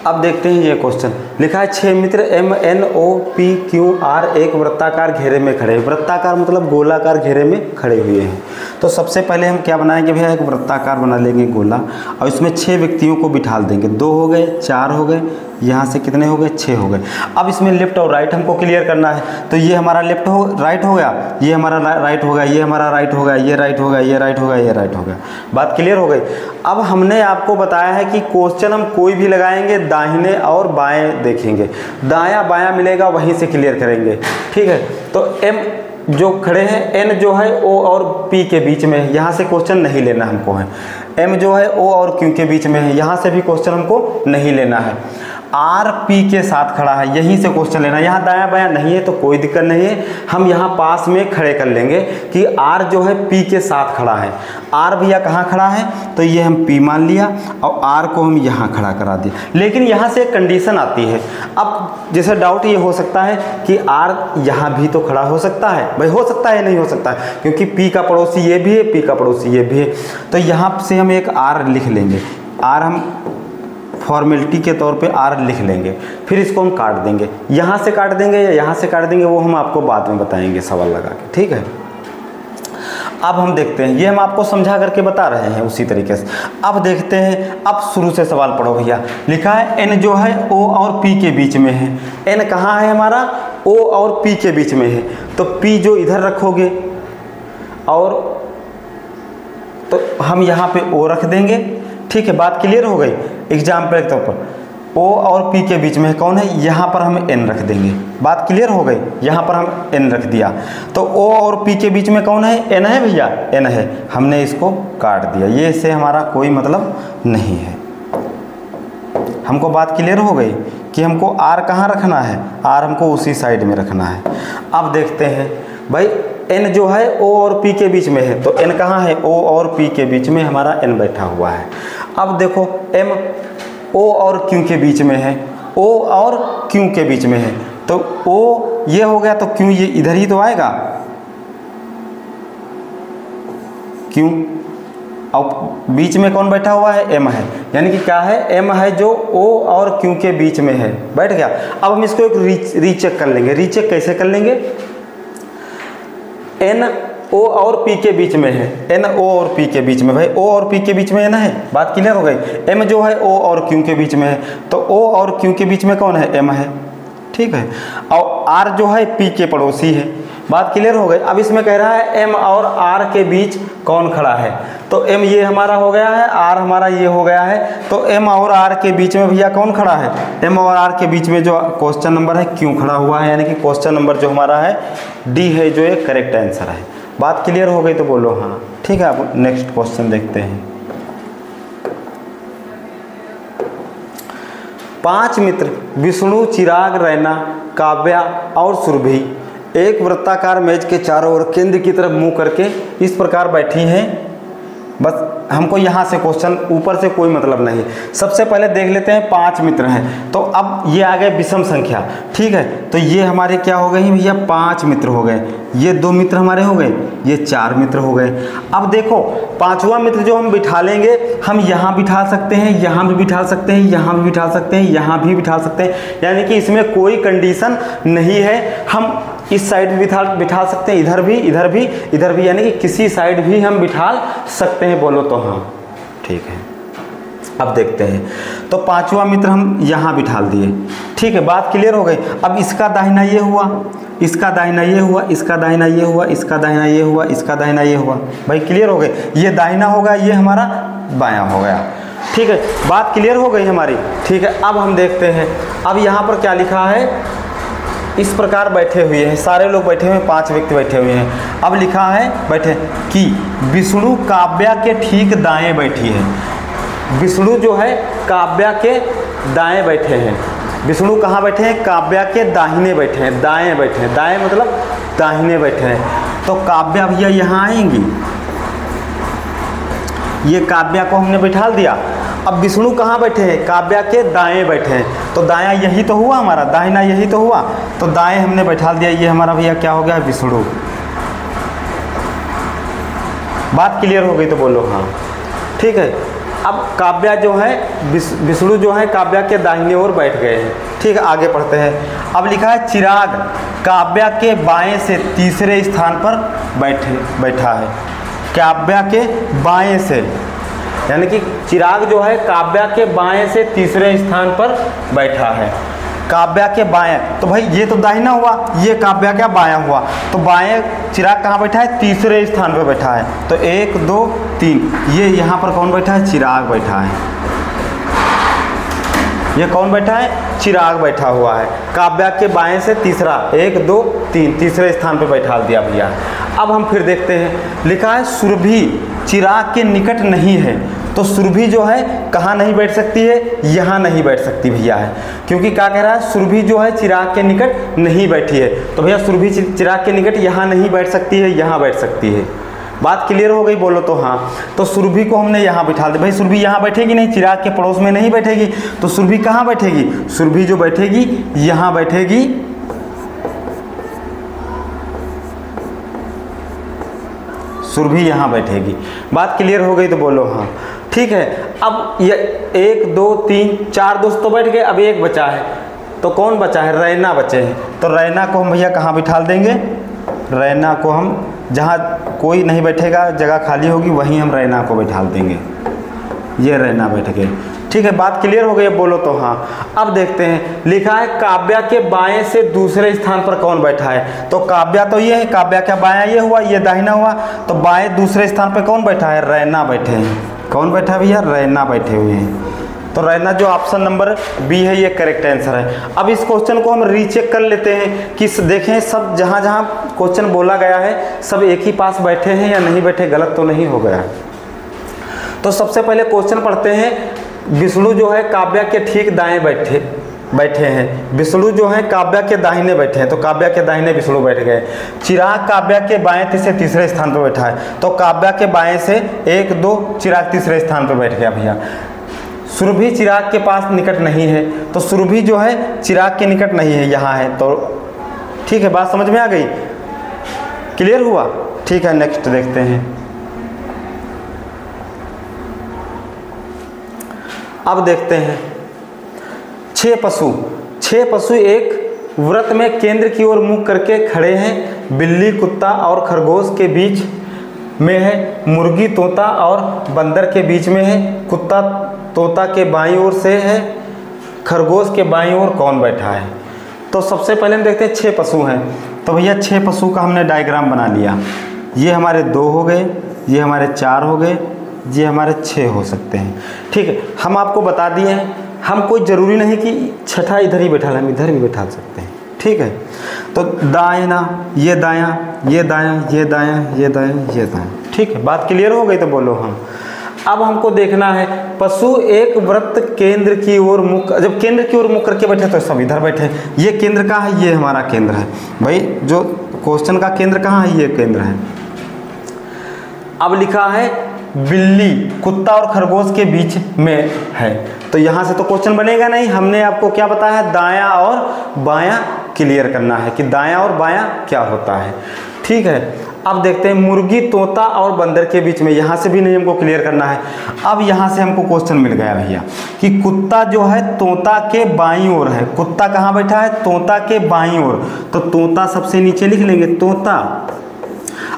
Speaker 1: अब देखते हैं ये क्वेश्चन। लिखा है 6 मित्र MNOPQR एक वृत्ताकार घेरे में खड़े। वृत्ताकार मतलब गोलाकार घेरे में खड़े हुए हैं। तो सबसे पहले हम क्या बनाएंगे भैया? एक वृत्ताकार बना लेंगे गोला, और इसमें 6 व्यक्तियों को बिठा देंगे। 2 हो गए, 4 हो गए, यहाँ से कितने हो गए? 6 हो गए। अब इसमें लेफ्ट और राइट हमको क्लियर करना है, तो ये हमारा लेफ्ट हो राइट हो गया, ये हमारा राइट हो गया, ये हमारा राइट हो गया, ये राइट हो गया, ये राइट हो गया, ये राइट हो गया। बात क्लियर हो गई। अब हमने आपको बताया है कि क्वेश्चन हम कोई भी लगाएंगे, दाहिने और बाएं देखेंगे, दायां बायां मिलेगा वहीं से क्लियर करेंगे, ठीक है। तो M जो खड़े हैं, N जो है O और P के बीच में है, यहाँ से क्वेश्चन नहीं लेना हमको है। M जो है O और Q के बीच में है, यहाँ से भी क्वेश्चन हमको नहीं लेना है। R P के साथ खड़ा है, यहीं से क्वेश्चन लेना है। यहाँ दायां बायां नहीं है तो कोई दिक्कत नहीं है, हम यहाँ पास में खड़े कर लेंगे कि R जो है P के साथ खड़ा है। R भैया कहाँ खड़ा है? तो ये हम P मान लिया और R को हम यहाँ खड़ा करा दिया। लेकिन यहाँ से एक कंडीशन आती है। अब जैसे डाउट ये हो सकता है कि R यहाँ भी तो खड़ा हो सकता है। भाई हो सकता है, नहीं हो सकता है, क्योंकि P का पड़ोसी ये भी है, P का पड़ोसी ये भी है। तो यहाँ से हम एक R लिख लेंगे। R हम फॉर्मेलिटी के तौर पे आर लिख लेंगे, फिर इसको हम काट देंगे। यहाँ से काट देंगे या यहाँ से काट देंगे वो हम आपको बाद में बताएंगे सवाल लगा के, ठीक है। अब हम देखते हैं, ये हम आपको समझा करके बता रहे हैं उसी तरीके से। अब देखते हैं, अब शुरू से सवाल पढ़ो भैया। लिखा है एन जो है ओ और पी के बीच में है। एन कहाँ है हमारा? ओ और पी के बीच में है। तो पी जो इधर रखोगे और तो हम यहाँ पे ओ रख देंगे, ठीक है। बात क्लियर हो गई। एग्जाम्पल के तौर पर ओ और पी के बीच में कौन है? यहाँ पर हम एन रख देंगे। बात क्लियर हो गई। यहाँ पर हम एन रख दिया तो ओ और पी के बीच में कौन है? एन है भैया, एन है। हमने इसको काट दिया, ये इससे हमारा कोई मतलब नहीं है। हमको बात क्लियर हो गई कि हमको आर कहाँ रखना है? आर हमको उसी साइड में रखना है। अब देखते हैं भाई, एन जो है ओ और पी के बीच में है, तो एन कहाँ है? ओ और पी के बीच में हमारा एन बैठा हुआ है। अब देखो एम ओ और क्यू के बीच में है, ओ और क्यू के बीच में है, तो ओ ये हो गया तो क्यू ये इधर ही तो आएगा, क्यू। अब बीच में कौन बैठा हुआ है? एम है, यानी कि क्या है? एम है जो ओ और क्यू के बीच में है, बैठ गया। अब हम इसको एक रीचेक कर लेंगे। रीचेक कैसे कर लेंगे? एन ओ और पी के बीच में है, एन ओ और पी के बीच में, भाई ओ और पी के बीच में एन है। बात क्लियर हो गई। एम जो है ओ और क्यू के बीच में है, तो ओ और क्यू के बीच में कौन है? एम है, ठीक है। और आर जो है पी के पड़ोसी है। बात क्लियर हो गई। अब इसमें कह रहा है एम और आर के बीच कौन खड़ा है, तो एम ये हमारा हो गया है, आर हमारा ये हो गया है। तो एम और आर के बीच में भैया कौन खड़ा है? एम और आर के बीच में जो क्वेश्चन नंबर है क्यू खड़ा हुआ है, यानी कि क्वेश्चन नंबर जो हमारा है डी है, जो एक करेक्ट आंसर है। बात क्लियर हो गई तो बोलो हाँ, ठीक है। अब नेक्स्ट क्वेश्चन देखते हैं। 5 मित्र विष्णु, चिराग, रैना, काव्या और सुरभि एक वृत्ताकार मेज के चारों ओर केंद्र की तरफ मुंह करके इस प्रकार बैठी हैं। बस हमको यहाँ से क्वेश्चन, ऊपर से कोई मतलब नहीं। सबसे पहले देख लेते हैं 5 मित्र हैं, तो अब ये आ गए विषम संख्या, ठीक है। तो ये हमारे क्या हो गए भैया? 5 मित्र हो गए। ये 2 मित्र हमारे हो गए, ये 4 मित्र हो गए। अब देखो 5वां मित्र जो हम बिठा लेंगे, हम यहाँ बिठा सकते हैं, यहाँ भी बिठा सकते हैं, यहाँ भी बिठा सकते हैं, यहाँ भी बिठा सकते हैं, यानी कि इसमें कोई कंडीशन नहीं है। हम इस साइड भी बिठा सकते हैं, इधर भी, इधर भी, इधर भी, यानी कि किसी साइड भी हम बिठा सकते हैं। बोलो तो हाँ, ठीक है। अब देखते हैं, तो 5वां मित्र हम यहाँ बिठा दिए, ठीक है। बात क्लियर हो गई। अब इसका दाहिना ये हुआ, इसका दाहिना ये हुआ, इसका दाहिना ये हुआ, इसका दाहिना ये हुआ, इसका दाहिना ये हुआ। भाई क्लियर हो गए। ये दाहिना होगा, ये हमारा बायां हो गया, ठीक है। बात क्लियर हो गई हमारी, ठीक है। अब हम देखते हैं, अब यहाँ पर क्या लिखा है? इस प्रकार बैठे हुए हैं, सारे लोग बैठे हुए हैं, 5 व्यक्ति बैठे हुए हैं। अब लिखा है बैठे कि विष्णु काव्या के ठीक दाएं बैठी है। विष्णु जो है काव्या के दाएं बैठे हैं। विष्णु कहाँ बैठे हैं? काव्या के दाहिने बैठे हैं, दाएं बैठे हैं। दाएं मतलब दाहिने बैठे हैं। तो काव्या भैया यहाँ आएंगी, ये काव्या को हमने बिठा दिया। अब विष्णु कहाँ बैठे हैं? काव्या के दाएं बैठे हैं, तो दायां यही तो हुआ हमारा, दाहिना यही तो हुआ, तो दाएं हमने बैठा दिया। ये हमारा भैया क्या हो गया? विष्णु। बात क्लियर हो गई तो बोलो हाँ, ठीक है। अब काव्या जो है, विष्णु जो है काव्या के दाहिने ओर बैठ गए हैं, ठीक है। आगे पढ़ते हैं। अब लिखा है चिराग काव्या के बाएं से तीसरे स्थान पर बैठा है। काव्या के बाएं से, यानी कि चिराग जो है काव्या के बाएं से तीसरे स्थान पर बैठा है। काव्या के बाएं, तो भाई ये तो दाहिना हुआ, ये काव्या का बायां हुआ, तो बाएं चिराग कहाँ बैठा है? तीसरे स्थान पर बैठा है। तो 1 2 3, ये यहाँ पर कौन बैठा है? चिराग बैठा है। ये कौन बैठा है? चिराग बैठा हुआ है। काव्या के बाएं से तीसरा, 1 2 3, तीसरे स्थान पर बैठा दिया भैया। अब हम फिर देखते हैं, लिखा है सुरभि चिराग के निकट नहीं है। तो सुरभि जो है कहाँ नहीं बैठ सकती है? यहाँ नहीं बैठ सकती भैया है, क्योंकि क्या कह रहा है? सुरभि जो है चिराग के निकट नहीं बैठी है। तो भैया सुरभि चिराग के निकट यहाँ नहीं बैठ सकती है, यहाँ बैठ सकती है। बात क्लियर हो गई? बोलो तो हाँ। तो सुरभि को हमने यहाँ बिठा दिया। भाई सुरभि यहाँ बैठेगी नहीं, चिराग के पड़ोस में नहीं बैठेगी, तो सुरभि कहाँ बैठेगी? सुरभि जो बैठेगी यहाँ बैठेगी, सुरभि यहाँ बैठेगी। बात क्लियर हो गई तो बोलो हाँ, ठीक है। अब ये 1 2 3 4 दोस्त तो बैठ गए, अब एक बचा है, तो कौन बचा है? रैना बचे हैं। तो रैना को हम भैया कहाँ बिठा देंगे? रैना को हम जहाँ कोई नहीं बैठेगा, जगह खाली होगी, वहीं हम रैना को बिठा देंगे। ये रैना बैठ गए, ठीक है। बात क्लियर हो गई? अब बोलो तो हाँ। अब देखते हैं, लिखा है काव्या के बाएं से दूसरे स्थान पर कौन बैठा है? तो काव्या तो ये है, काव्या का बायां ये हुआ, ये दाहिना हुआ, तो बाएं दूसरे स्थान पर कौन बैठा है? रैना बैठे हैं। कौन बैठा है भैया? रैना बैठे हुए हैं। तो रैना जो ऑप्शन नंबर बी है ये करेक्ट आंसर है। अब इस क्वेश्चन को हम रीचेक कर लेते हैं कि देखें सब जहाँ जहाँ क्वेश्चन बोला गया है सब एक ही पास बैठे हैं या नहीं बैठे, गलत तो नहीं हो गया। तो सबसे पहले क्वेश्चन पढ़ते हैं। विष्णु जो है काव्या के ठीक दाएं बैठे हैं। विष्णु जो है काव्या के दाहिने बैठे हैं, तो काव्या के दाहिने विष्णु बैठ गए। चिराग काव्या के बाएं से तीसरे स्थान पर बैठा है, तो काव्या के बाएं से 1 2 चिराग तीसरे स्थान पर बैठ गया भैया। सुरभि चिराग के पास निकट नहीं है, तो सुरभि जो है चिराग के निकट नहीं है, यहाँ है। तो ठीक है, बात समझ में आ गई? क्लियर हुआ? ठीक है, नेक्स्ट देखते हैं। अब देखते हैं 6 पशु। 6 पशु एक व्रत में केंद्र की ओर मुख करके खड़े हैं। बिल्ली, कुत्ता और खरगोश के बीच में है। मुर्गी तोता और बंदर के बीच में है। कुत्ता तोता के बाईं ओर से है, खरगोश के बाईं ओर कौन बैठा है? तो सबसे पहले हम देखते हैं 6 पशु हैं। तो भैया 6 पशु का हमने डायग्राम बना लिया। ये हमारे 2 हो गए, ये हमारे 4 हो गए, ये हमारे 6 हो सकते हैं। ठीक है, हम आपको बता दिए हैं, हम कोई ज़रूरी नहीं कि छठा इधर ही बैठा, हम इधर भी बैठा सकते हैं। ठीक है, तो दायां, ये दायां, ये दायां, ये दायां, ये दायां, ये दायां। ठीक है, बात क्लियर हो गई? तो बोलो हम। अब हमको देखना है पशु एक व्रत केंद्र की ओर मुख, जब केंद्र की ओर मुख करके बैठे तो सब इधर बैठे। ये केंद्र कहाँ है? ये हमारा केंद्र है भाई। जो क्वेश्चन का केंद्र कहाँ है? ये केंद्र है। अब लिखा है बिल्ली, कुत्ता और खरगोश के बीच में है, तो यहाँ से तो क्वेश्चन बनेगा नहीं। हमने आपको क्या बताया है? दायां और बायां क्लियर करना है कि दायां और बायां क्या होता है। ठीक है, अब देखते हैं मुर्गी, तोता और बंदर के बीच में, यहाँ से भी नहीं हमको क्लियर करना है। अब यहाँ से हमको क्वेश्चन मिल गया भैया कि कुत्ता जो है तोता के बाईं ओर है। कुत्ता कहाँ बैठा है? तोता के बाईं ओर, तो तोता सबसे नीचे लिख लेंगे, तोता।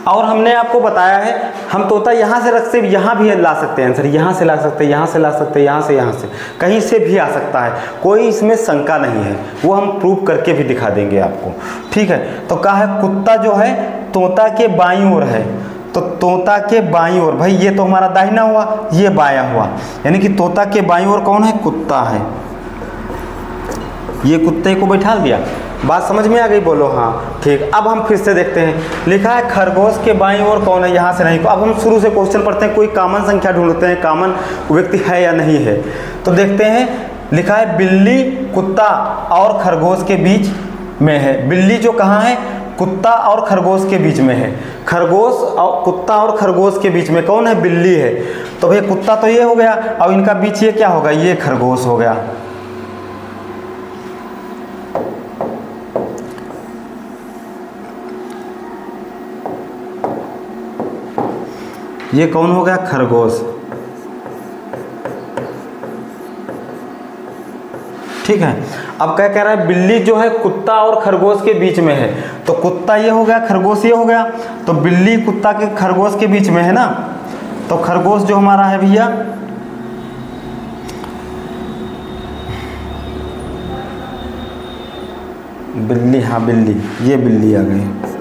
Speaker 1: और हमने आपको बताया है हम तोता यहाँ से रख से यहाँ भी ला सकते हैं आंसर, यहाँ से ला सकते हैं, यहाँ से ला सकते हैं, यहाँ से कहीं से भी आ सकता है, कोई इसमें शंका नहीं है। वो हम प्रूव करके भी दिखा देंगे आपको। ठीक है, तो कहा है कुत्ता जो है तोता के बाईं ओर है, तो तोता के बाईं ओर, भाई ये तो हमारा दाहिना हुआ, ये बायां हुआ, यानी कि तोता के बाईं ओर कौन है? कुत्ता है। ये कुत्ते को बैठा दिया। बात समझ में आ गई? बोलो हाँ। ठीक, अब हम फिर से देखते हैं। लिखा है खरगोश के बाईं ओर कौन है? यहाँ से नहीं। अब हम शुरू से क्वेश्चन पढ़ते हैं, कोई कॉमन संख्या ढूंढते हैं, कॉमन व्यक्ति है या नहीं है। तो देखते हैं, लिखा है बिल्ली, कुत्ता और खरगोश के बीच में है। बिल्ली जो कहाँ है? कुत्ता और खरगोश के बीच में है। खरगोश और कुत्ता और खरगोश के बीच में कौन है? बिल्ली है। तो भैया कुत्ता तो ये हो गया, और इनका बीच ये क्या होगा? ये खरगोश हो गया। ये कौन हो गया? खरगोश। ठीक है, अब क्या कह रहा है? बिल्ली जो है कुत्ता और खरगोश के बीच में है, तो कुत्ता ये हो गया, खरगोश ये हो गया, तो बिल्ली कुत्ता के खरगोश के बीच में है ना। तो खरगोश जो हमारा है भैया, बिल्ली, हाँ बिल्ली, ये बिल्ली आ गई।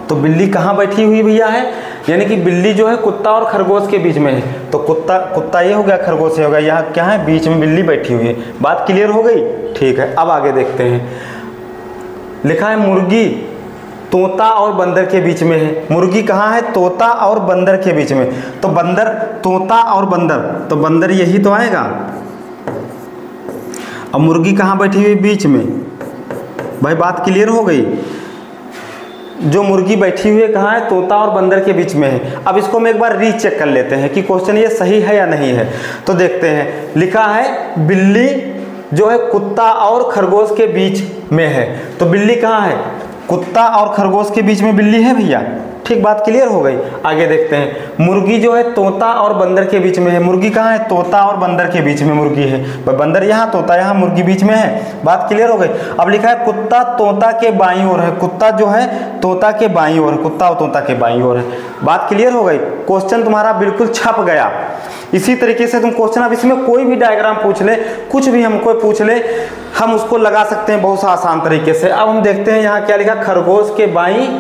Speaker 1: तो बिल्ली कहाँ बैठी हुई भैया है? यानी कि बिल्ली जो है कुत्ता और खरगोश के बीच में है, तो कुत्ता ये हो गया, खरगोश ये हो गया, यहाँ क्या है? बीच में बिल्ली बैठी हुई है। बात क्लियर हो गई? ठीक है, अब आगे देखते हैं। लिखा है मुर्गी तोता और बंदर के बीच में है। मुर्गी कहाँ है? तोता और बंदर के बीच में, तो बंदर, तोता और बंदर, तो बंदर यही तो आएगा। अब मुर्गी कहाँ बैठी हुई? बीच में। भाई बात क्लियर हो गई? जो मुर्गी बैठी हुई है कहाँ है? तोता और बंदर के बीच में है। अब इसको हम एक बार रीचेक कर लेते हैं कि क्वेश्चन ये सही है या नहीं है। तो देखते हैं, लिखा है बिल्ली जो है कुत्ता और खरगोश के बीच में है, तो बिल्ली कहाँ है? कुत्ता और खरगोश के बीच में बिल्ली है भैया, ठीक, बात क्लियर हो गई। आगे देखते हैं, मुर्गी जो है तोता और बंदर के बीच में है। मुर्गी कहाँ है? तोता और बंदर के बीच में मुर्गी है। बंदर यहाँ, तोता यहाँ, मुर्गी बीच में है। बात क्लियर हो गई। अब लिखा है कुत्ता तोता के बाईं ओर है। कुत्ता जो है तोता के बाईं ओर है, कुत्ता और तोता के बाईं ओर है। बात क्लियर हो गई। क्वेश्चन तुम्हारा बिल्कुल छप गया। इसी तरीके से तुम क्वेश्चन अब इसमें कोई भी डायग्राम पूछ ले, कुछ भी हमको पूछ ले, हम उसको लगा सकते हैं बहुत आसान तरीके से। अब हम देखते हैं यहाँ क्या लिखा, खरगोश के बाईं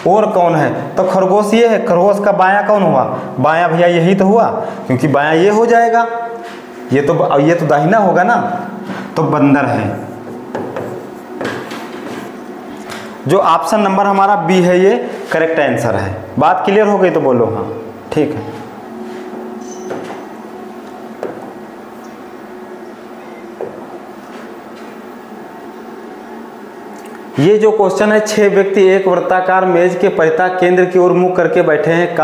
Speaker 1: ओर कौन है? तो खरगोश ये है। खरगोश का बायां कौन हुआ? बायां भैया यही तो हुआ, क्योंकि बायां ये हो जाएगा। ये तो दाहिना होगा ना, तो बंदर है। जो ऑप्शन नंबर हमारा बी है ये करेक्ट आंसर है। बात क्लियर हो गई तो बोलो हाँ, ठीक है। ये जो क्वेश्चन है, 6 व्यक्ति एक वृत्ताकार मेज के परिता केंद्र की ओर मुख करके बैठे हैं।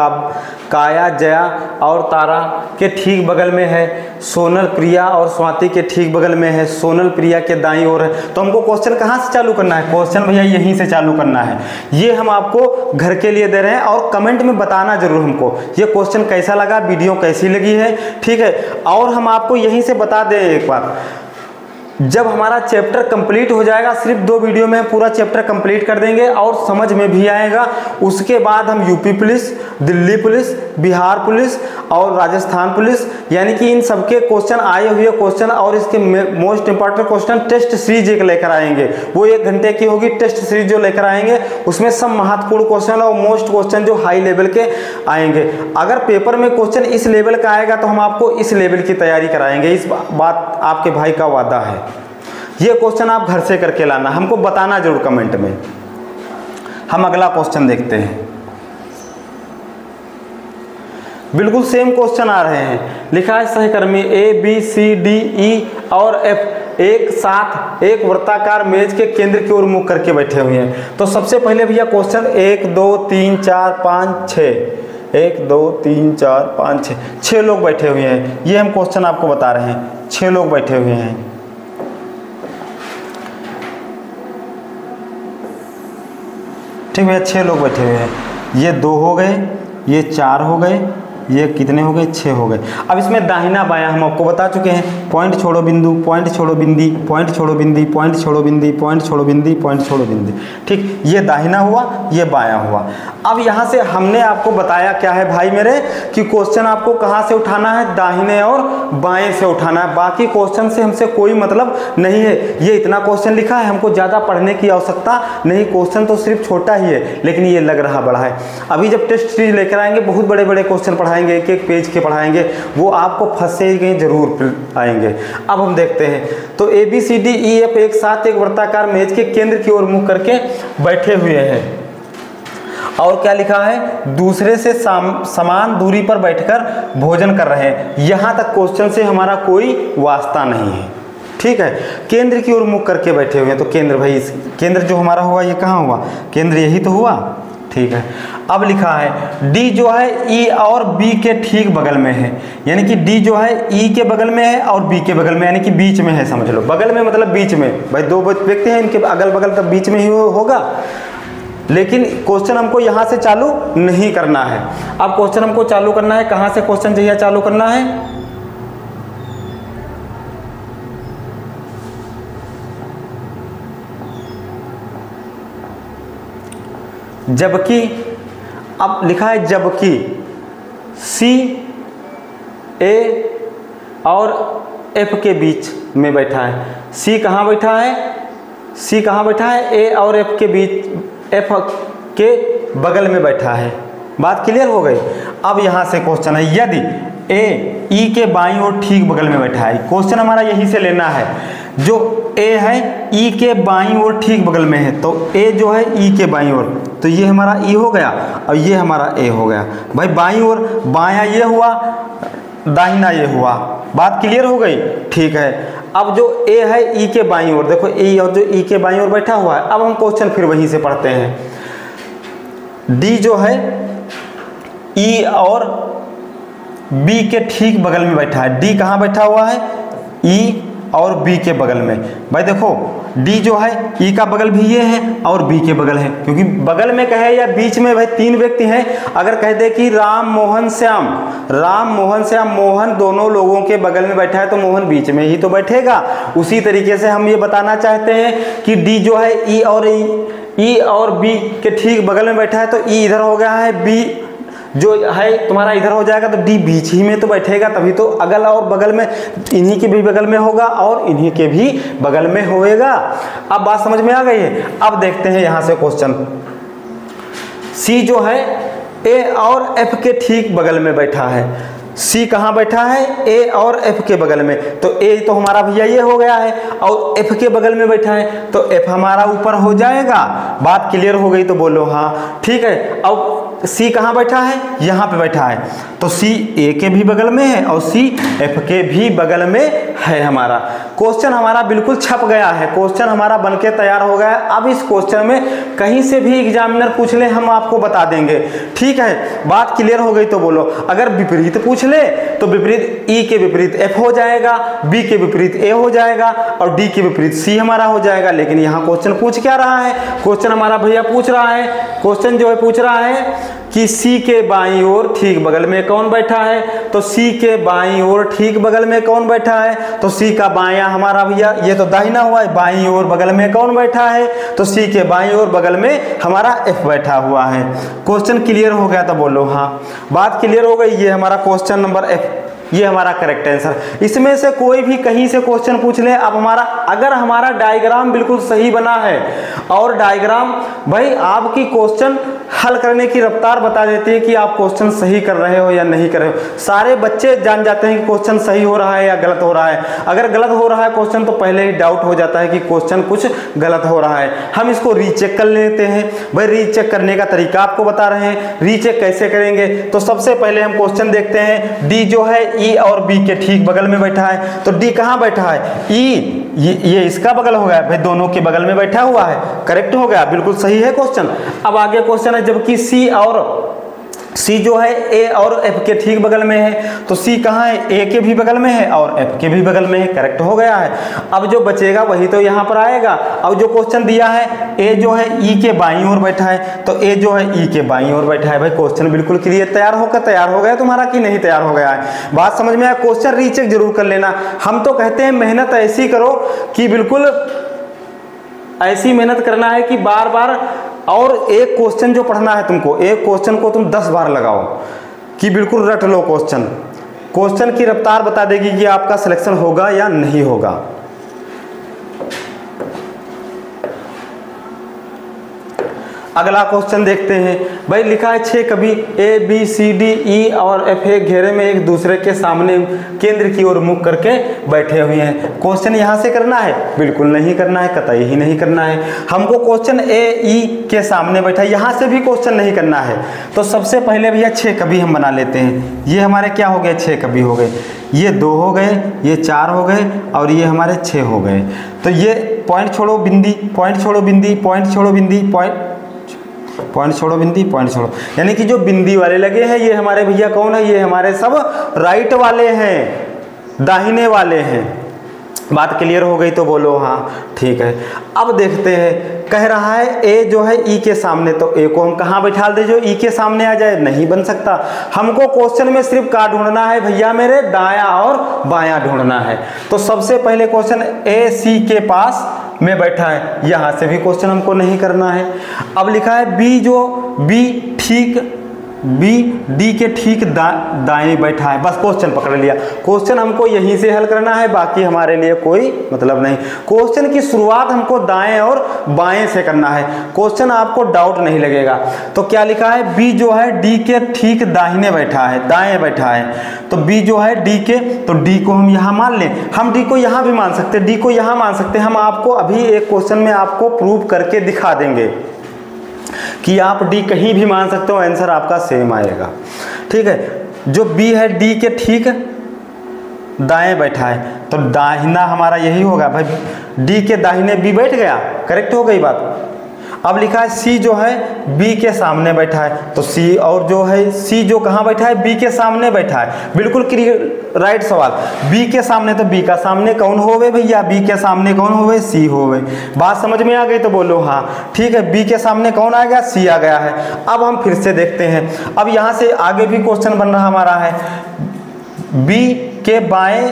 Speaker 1: काया जया और तारा के ठीक बगल में है। सोनल प्रिया और स्वाति के ठीक बगल में है। सोनल प्रिया के दाईं ओर है। तो हमको क्वेश्चन कहाँ से चालू करना है? क्वेश्चन भैया यहीं से चालू करना है। ये हम आपको घर के लिए दे रहे हैं और कमेंट में बताना जरूर हमको ये क्वेश्चन कैसा लगा, वीडियो कैसी लगी है, ठीक है। और हम आपको यहीं से बता दें एक बात, जब हमारा चैप्टर कंप्लीट हो जाएगा, सिर्फ 2 वीडियो में पूरा चैप्टर कंप्लीट कर देंगे और समझ में भी आएगा। उसके बाद हम UP police, Delhi police, Bihar police और राजस्थान पुलिस, यानी कि इन सबके क्वेश्चन आए हुए क्वेश्चन और इसके most important question test series एक लेकर आएंगे। वो 1 घंटे की होगी टेस्ट सीरीज जो लेकर आएंगे। उसमें सब महत्वपूर्ण क्वेश्चन और मोस्ट क्वेश्चन जो हाई लेवल के आएंगे। अगर पेपर में क्वेश्चन इस लेवल का आएगा तो हम आपको इस लेवल की तैयारी कराएंगे। इस बात आपके भाई का वादा है। ये क्वेश्चन आप घर से करके लाना, हमको बताना जरूर कमेंट में। हम अगला क्वेश्चन देखते हैं। बिल्कुल सेम क्वेश्चन आ रहे हैं। लिखा है सहकर्मी ए बी सी डी ई और एफ एक साथ एक वृत्ताकार मेज के केंद्र की ओर मुख करके बैठे हुए हैं। तो सबसे पहले भैया क्वेश्चन 1 2 3 4 5 6, 1 2 3 4 5 6, 6 लोग बैठे हुए हैं। ये हम क्वेश्चन आपको बता रहे हैं। 6 लोग बैठे हुए हैं। ठीक है, 6 लोग बैठे हुए हैं। ये 2 हो गए, ये 4 हो गए, ये कितने हो गए? 6 हो गए। अब इसमें दाहिना बायां हम आपको बता चुके हैं। पॉइंट छोड़ो बिंदु, पॉइंट छोड़ो बिंदी, पॉइंट छोड़ो बिंदी, पॉइंट छोड़ो बिंदी, पॉइंट छोड़ो बिंदी, पॉइंट छोड़ो बिंदी। ठीक, ये दाहिना हुआ, ये बायां हुआ। अब यहाँ से हमने आपको बताया क्या है भाई मेरे, कि क्वेश्चन आपको कहाँ से उठाना है? दाहिने और बाएं से उठाना है। बाकी क्वेश्चन से हमसे कोई मतलब नहीं है। ये इतना क्वेश्चन लिखा है, हमको ज़्यादा पढ़ने की आवश्यकता नहीं। क्वेश्चन तो सिर्फ छोटा ही है, लेकिन ये लग रहा बड़ा है। अभी जब टेस्ट सीरीज लेकर आएंगे, बहुत बड़े बड़े क्वेश्चन पढ़ाएंगे, एक एक पेज के पढ़ाएंगे, वो आपको फंसेंगे जरूर आएंगे। अब हम देखते हैं। तो A B C D E F एक साथ एक वृत्ताकार मेज के केंद्र की ओर मुख करके बैठे हुए हैं। और क्या लिखा है? दूसरे से समान दूरी पर बैठकर भोजन कर रहे हैं। यहां तक क्वेश्चन से हमारा कोई वास्ता नहीं है। ठीक है, केंद्र की ओर मुख करके बैठे हुए हैं। तो केंद्र भाई, केंद्र जो हमारा हुआ ये कहाँ हुआ? केंद्र यही तो हुआ। ठीक है, अब लिखा है डी जो है ई और बी के ठीक बगल में है। यानी कि डी जो है ई के बगल में है और बी के बगल में, यानी कि बीच में है। समझ लो, बगल में मतलब बीच में। भाई 2 व्यक्ति हैं, इनके अगल बगल तो बीच में ही होगा। लेकिन क्वेश्चन हमको यहाँ से चालू नहीं करना है। अब क्वेश्चन हमको चालू करना है, कहाँ से क्वेश्चन चाहिए चालू करना है? जबकि, अब लिखा है जबकि सी ए और एफ के बीच में बैठा है। सी कहाँ बैठा है? सी कहाँ बैठा है? ए और एफ के बीच, एफ के बगल में बैठा है। बात क्लियर हो गई। अब यहाँ से क्वेश्चन है, यदि ए ई के बाईं ओर ठीक बगल में बैठा है। क्वेश्चन हमारा यहीं से लेना है। जो ए है ई के बाईं ओर ठीक बगल में है, तो ए जो है ई के बाईं ओर, तो ये हमारा ई हो गया और ये हमारा ए हो गया। भाई बाईं ओर, बायां ये हुआ, दाहिना ये हुआ। बात क्लियर हो गई? ठीक है। अब जो ए है ई के बाईं ओर, देखो ए और जो ई के बाईं ओर बैठा हुआ है। अब हम क्वेश्चन फिर वहीं से पढ़ते हैं। डी जो है ई और बी के ठीक बगल में बैठा है। डी कहाँ बैठा हुआ है? ई और बी के बगल में। भाई देखो डी जो है ई का बगल भी ये है और बी के बगल है, क्योंकि बगल में कहे या बीच में भाई तीन व्यक्ति हैं। अगर कह दे कि राम मोहन श्याम, राम मोहन श्याम, मोहन दोनों लोगों के बगल में बैठा है तो मोहन बीच में ही तो बैठेगा। उसी तरीके से हम ये बताना चाहते हैं कि डी जो है ई और बी के ठीक बगल में बैठा है तो ई इधर हो गया है, बी जो है तुम्हारा इधर हो जाएगा तो डी बीच ही में तो बैठेगा, तभी तो अगल और बगल में इन्हीं के भी बगल में होगा और इन्हीं के भी बगल में होएगा। अब बात समझ में आ गई है। अब देखते हैं यहां से क्वेश्चन। सी जो है ए और एफ के ठीक बगल में बैठा है। सी कहाँ बैठा है? ए और एफ के बगल में। तो ए तो हमारा भैया ये हो गया है और एफ के बगल में बैठा है तो एफ हमारा ऊपर हो जाएगा। बात क्लियर हो गई तो बोलो हाँ। ठीक है, अब सी कहाँ बैठा है? यहाँ पे बैठा है तो सी ए के भी बगल में है और सी एफ के भी बगल में है। हमारा क्वेश्चन हमारा बिल्कुल छप गया है, क्वेश्चन हमारा बनके तैयार हो गया है। अब इस क्वेश्चन में कहीं से भी एग्जामिनर पूछ ले हम आपको बता देंगे। ठीक है, बात क्लियर हो गई तो बोलो। अगर विपरीत पूछ ले तो विपरीत ई के विपरीत एफ हो जाएगा, बी के विपरीत ए हो जाएगा और डी के विपरीत सी हमारा हो जाएगा। लेकिन यहाँ क्वेश्चन पूछ क्या रहा है? क्वेश्चन हमारा भैया पूछ रहा है, क्वेश्चन जो है पूछ रहा है कि सी के बाईं ओर ठीक बगल में कौन बैठा है? तो सी के बाईं ओर ठीक बगल में कौन बैठा है? तो सी का बायां हमारा भैया ये तो दाहिना हुआ है, बाईं ओर बगल में कौन बैठा है? तो सी के बाईं ओर बगल में हमारा एफ बैठा हुआ है। क्वेश्चन क्लियर हो गया तो बोलो हाँ। बात क्लियर हो गई। ये हमारा क्वेश्चन नंबर एफ, ये हमारा करेक्ट आंसर। इसमें से कोई भी कहीं से क्वेश्चन पूछ ले, अब हमारा अगर हमारा डायग्राम बिल्कुल सही बना है और डायग्राम भाई आपकी क्वेश्चन हल करने की रफ्तार बता देती है कि आप क्वेश्चन सही कर रहे हो या नहीं कर रहे हो। सारे बच्चे जान जाते हैं कि क्वेश्चन सही हो रहा है या गलत हो रहा है। अगर गलत हो रहा है क्वेश्चन तो पहले ही डाउट हो जाता है कि क्वेश्चन कुछ गलत हो रहा है। हम इसको रीचेक कर लेते हैं। भाई रीचेक करने का तरीका आपको बता रहे हैं। रीचेक कैसे करेंगे? तो सबसे पहले हम क्वेश्चन देखते हैं। डी जो है ई और बी के ठीक बगल में बैठा है तो डी कहाँ बैठा है? ई ये इसका बगल हो गया भाई, दोनों के बगल में बैठा हुआ है। करेक्ट हो गया, बिल्कुल सही है क्वेश्चन। अब आगे क्वेश्चन है, जबकि सी जो है ए और एफ के ठीक बगल में है तो सी कहाँ है? ए के भी बगल में है और एफ के भी बगल में है। करेक्ट हो गया है। अब जो बचेगा वही तो यहाँ पर आएगा। अब जो क्वेश्चन दिया है ए जो है ई के बाईं ओर बैठा है तो ए जो है ई के बाईं ओर बैठा है। भाई क्वेश्चन बिल्कुल क्लियर तैयार हो गया तुम्हारा कि नहीं तैयार हो गया है? बात समझ में आया? क्वेश्चन रीचेक जरूर कर लेना। हम तो कहते हैं मेहनत ऐसी करो कि बिल्कुल ऐसी मेहनत करना है कि बार बार, और एक क्वेश्चन जो पढ़ना है तुमको, एक क्वेश्चन को तुम 10 बार लगाओ कि बिल्कुल रट लो क्वेश्चन। क्वेश्चन की रफ्तार बता देगी कि आपका सिलेक्शन होगा या नहीं होगा। अगला क्वेश्चन देखते हैं। भाई लिखा है 6 कवि ए बी सी डी ई और एफ एक घेरे में एक दूसरे के सामने केंद्र की ओर मुख करके बैठे हुए हैं। क्वेश्चन यहाँ से करना है? बिल्कुल नहीं करना है, कतई ही नहीं करना है। हमको क्वेश्चन ए ई के सामने बैठा है, यहाँ से भी क्वेश्चन नहीं करना है। तो सबसे पहले भैया 6 कवि हम बना लेते हैं। ये हमारे क्या हो गए? 6 कवि हो गए। ये 2 हो गए, ये 4 हो गए और ये हमारे 6 हो गए। तो ये पॉइंट छोड़ो बिंदी, पॉइंट छोड़ो बिंदी, पॉइंट छोड़ो बिंदी, पॉइंट छोड़ो बिंदी, पॉइंट छोड़ो, यानी कि जो बिंदी वाले लगे हैं ये हमारे भैया कौन है? ये हमारे सब राइट वाले हैं, दाहिने वाले हैं। बात क्लियर हो गई तो बोलो हाँ। ठीक है, अब देखते हैं। कह रहा है ए जो है ई के सामने, तो ए को हम कहाँ बैठा दे जो ई के सामने आ जाए? नहीं बन सकता। हमको क्वेश्चन में सिर्फ क्या ढूंढना है भैया मेरे? दायां और बायां ढूंढना है। तो सबसे पहले क्वेश्चन ए सी के पास में बैठा है, यहाँ से भी क्वेश्चन हमको नहीं करना है। अब लिखा है बी डी के ठीक दाएं बैठा है। बस क्वेश्चन पकड़ लिया। क्वेश्चन हमको यहीं से हल करना है, बाकी हमारे लिए कोई मतलब नहीं। क्वेश्चन की शुरुआत हमको दाएं और बाएं से करना है। क्वेश्चन आपको डाउट नहीं लगेगा। तो क्या लिखा है? बी जो है डी के ठीक दाहिने बैठा है, दाएं बैठा है। तो बी जो है डी के, तो डी को हम यहाँ मान लें। हम डी को यहाँ भी मान सकते, डी को यहाँ मान सकते। हम आपको अभी एक क्वेश्चन में आपको प्रूव करके दिखा देंगे कि आप डी कहीं भी मान सकते हो, आंसर आपका सेम आएगा। ठीक है, जो बी है डी के ठीक दाएं बैठा है तो दाहिना हमारा यही होगा भाई। डी के दाहिने बी बैठ गया। करेक्ट हो गई बात। अब लिखा है सी जो है बी के सामने बैठा है, तो सी और जो है सी जो कहाँ बैठा है, बी के सामने बैठा है। बिल्कुल राइट सवाल, बी के सामने, तो बी का सामने कौन होवे भैया, बी के सामने कौन होवे, सी होवे। बात समझ में आ गई तो बोलो हाँ। ठीक है, बी के सामने कौन आ गया, सी आ गया है। अब हम फिर से देखते हैं, अब यहाँ से आगे भी क्वेश्चन बन रहा हमारा है, बी के बाएं